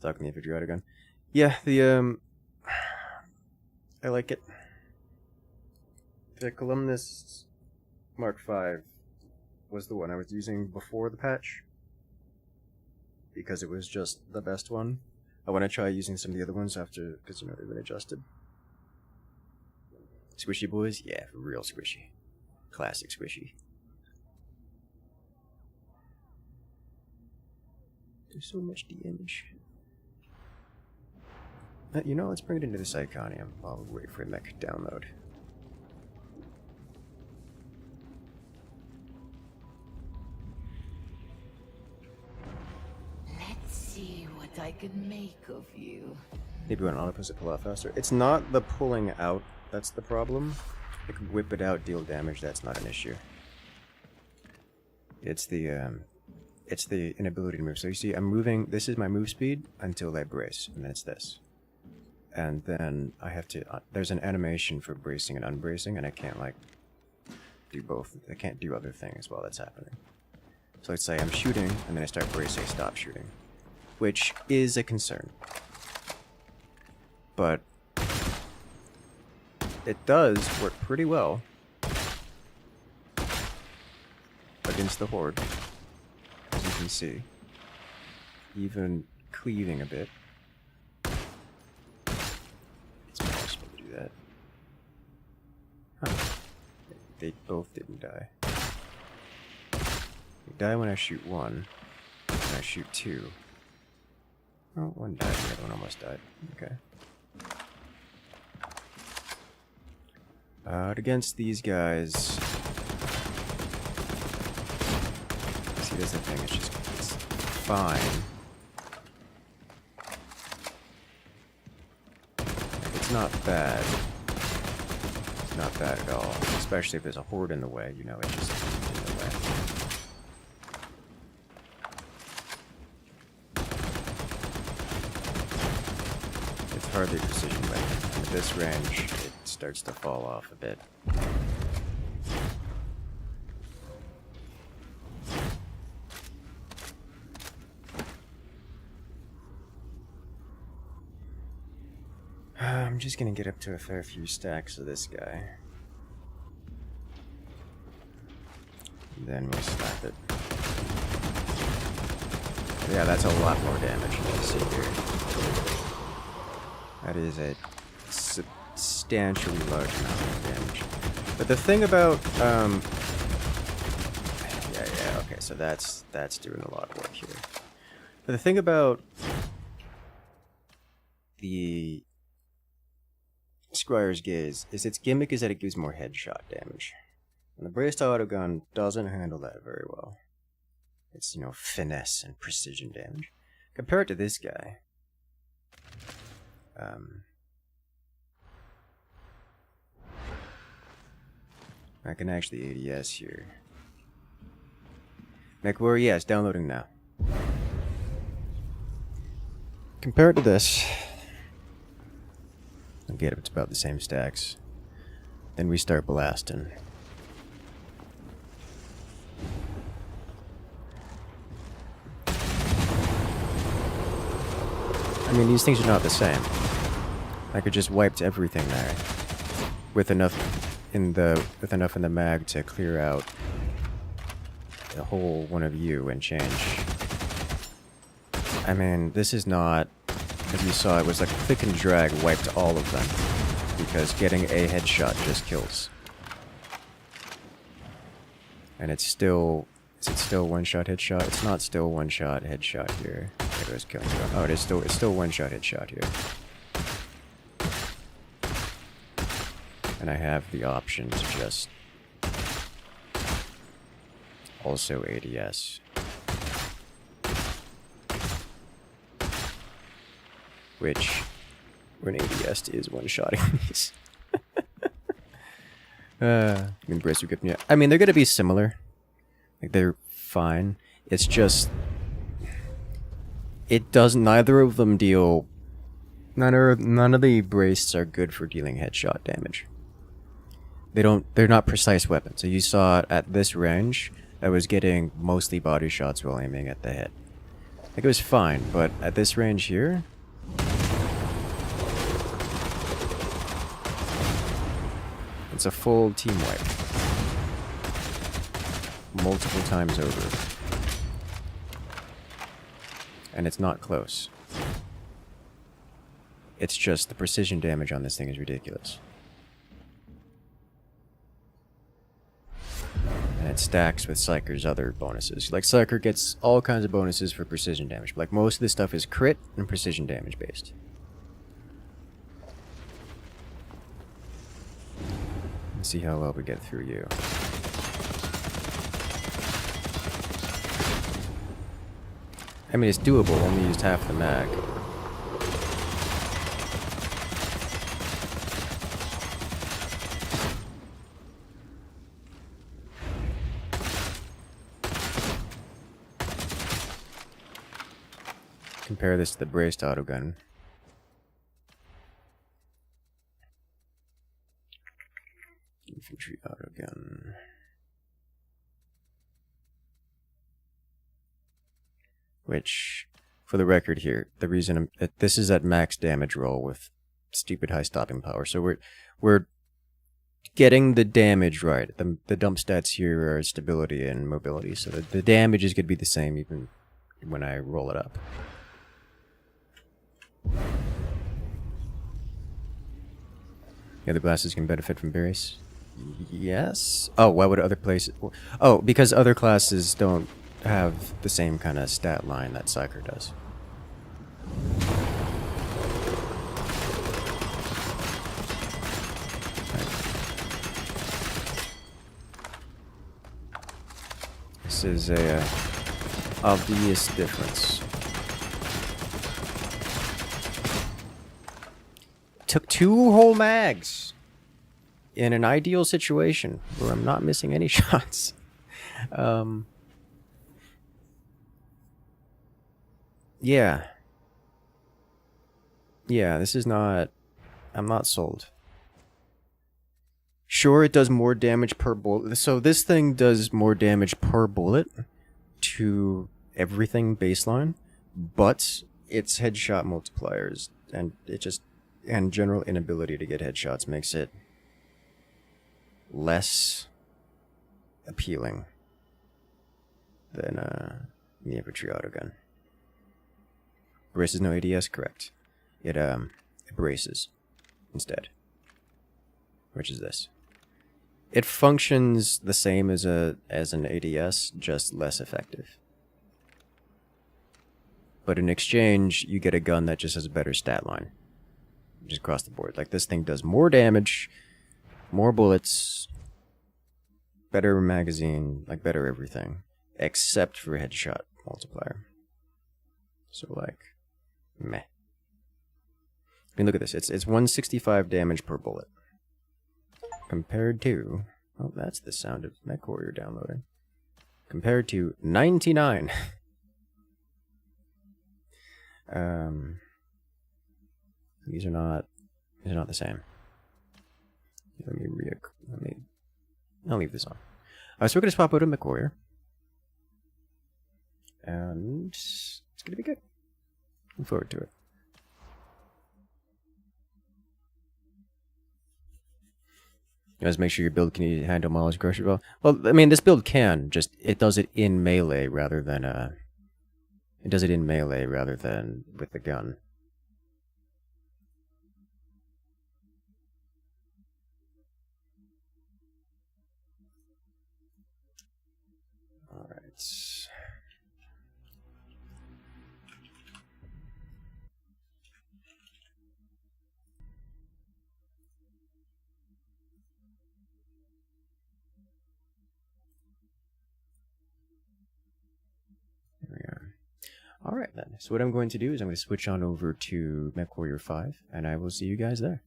S1: Talk to me if you draw it again. Yeah, I like it. The Columnus Mark V was the one I was using before the patch, because it was just the best one. I want to try using some of the other ones after, because you know they've been adjusted. Squishy boys? Yeah, real squishy. Classic squishy. There's so much damage. You know, let's bring it into the Iconium while we wait for mech download.
S7: Let's see what I can make of you.
S1: Maybe when auto pull a lot faster. It's not the pulling out that's the problem. I can whip it out, deal damage. That's not an issue. It's the inability to move. So you see, I'm moving. This is my move speed until I brace, and then it's this. And then I have to. There's an animation for bracing and unbracing, and I can't like do both. I can't do other things while that's happening. So let's say I'm shooting, and then I start bracing, stop shooting, which is a concern. But it does work pretty well against the Horde, as you can see. Even cleaving a bit. It's possible to do that. Huh. They both didn't die. They die when I shoot one, when I shoot two. Oh, one died, the other one almost died. Okay. Against these guys... See, that's the thing, it's fine. It's not bad. It's not bad at all. Especially if there's a horde in the way, you know, it's just in the way. It's hardly precision, but at this range, it starts to fall off a bit. I'm just gonna get up to a fair few stacks of this guy. And then we'll slap it. Yeah, that's a lot more damage you can see here. That is a substantially large amount of damage. But the thing about, yeah, okay, so that's doing a lot of work here. But the thing about the Squire's Gaze is its gimmick is that it gives more headshot damage. And the braced autogun doesn't handle that very well. It's, you know, finesse and precision damage. Compared to this guy, I can actually ADS here. Mechwarrior, yeah, it's downloading now. Compared to this, I'll get it's about the same stacks. Then we start blasting. I mean, these things are not the same. I could just wiped everything there with enough in the mag to clear out the whole one of you and change. I mean, this is not, as you saw, it was like click and drag wiped all of them because getting a headshot just kills. And it's still, is it still one-shot headshot? It's not still one-shot headshot here. It was killing. Oh, it is still one-shot headshot here. And I have the option to just also ADS. Which, when ADS is one-shotting these. Embrace your grip. Yeah. I mean, they're gonna be similar. Like, they're fine. It's just... It does... Neither of them deal... None of the braced are good for dealing headshot damage. They're not precise weapons. So you saw it at this range, I was getting mostly body shots while aiming at the head. Like, it was fine, but at this range here... It's a full team wipe. Multiple times over. And it's not close. It's just the precision damage on this thing is ridiculous. And it stacks with Psyker's other bonuses. Like, Psyker gets all kinds of bonuses for precision damage. But like, most of this stuff is crit and precision damage based. Let's see how well we get through you. I mean, it's doable, only used half the mag. Compare this to the braced autogun. Infantry autogun. Which, for the record here, the reason this is at max damage roll with stupid high stopping power. So we're getting the damage right. The dump stats here are stability and mobility, so the damage is going to be the same even when I roll it up. The other classes can benefit from berries. Yes. Oh, why would other places? Oh, because other classes don't have the same kind of stat line that Psyker does. This is a obvious difference. Took 2 whole mags in an ideal situation where I'm not missing any shots. Yeah. Yeah, this is not... I'm not sold. Sure, it does more damage per bullet. So this thing does more damage per bullet to everything baseline, but its headshot multipliers and general inability to get headshots makes it less appealing than the infantry autogun. Braces no ADS, correct. It braces instead. Which is this. It functions the same as an ADS, just less effective. But in exchange, you get a gun that just has a better stat line. Just across the board. Like, this thing does more damage, more bullets, better magazine, like better everything, except for headshot multiplier. So like, meh. I mean, look at this. It's 165 damage per bullet. Compared to... Oh, that's the sound of Mechwarrior downloading. Compared to 99. These are not the same. I'll leave this on. So we're gonna swap out a Mechwarrior. And it's gonna be good. Look forward to it. You guys make sure your build can handle mileage crusher well. Well, I mean, this build can, just it does it in melee rather than with the gun. All right. Alright then, so what I'm going to do is I'm going to switch on over to Mechwarrior 5, and I will see you guys there.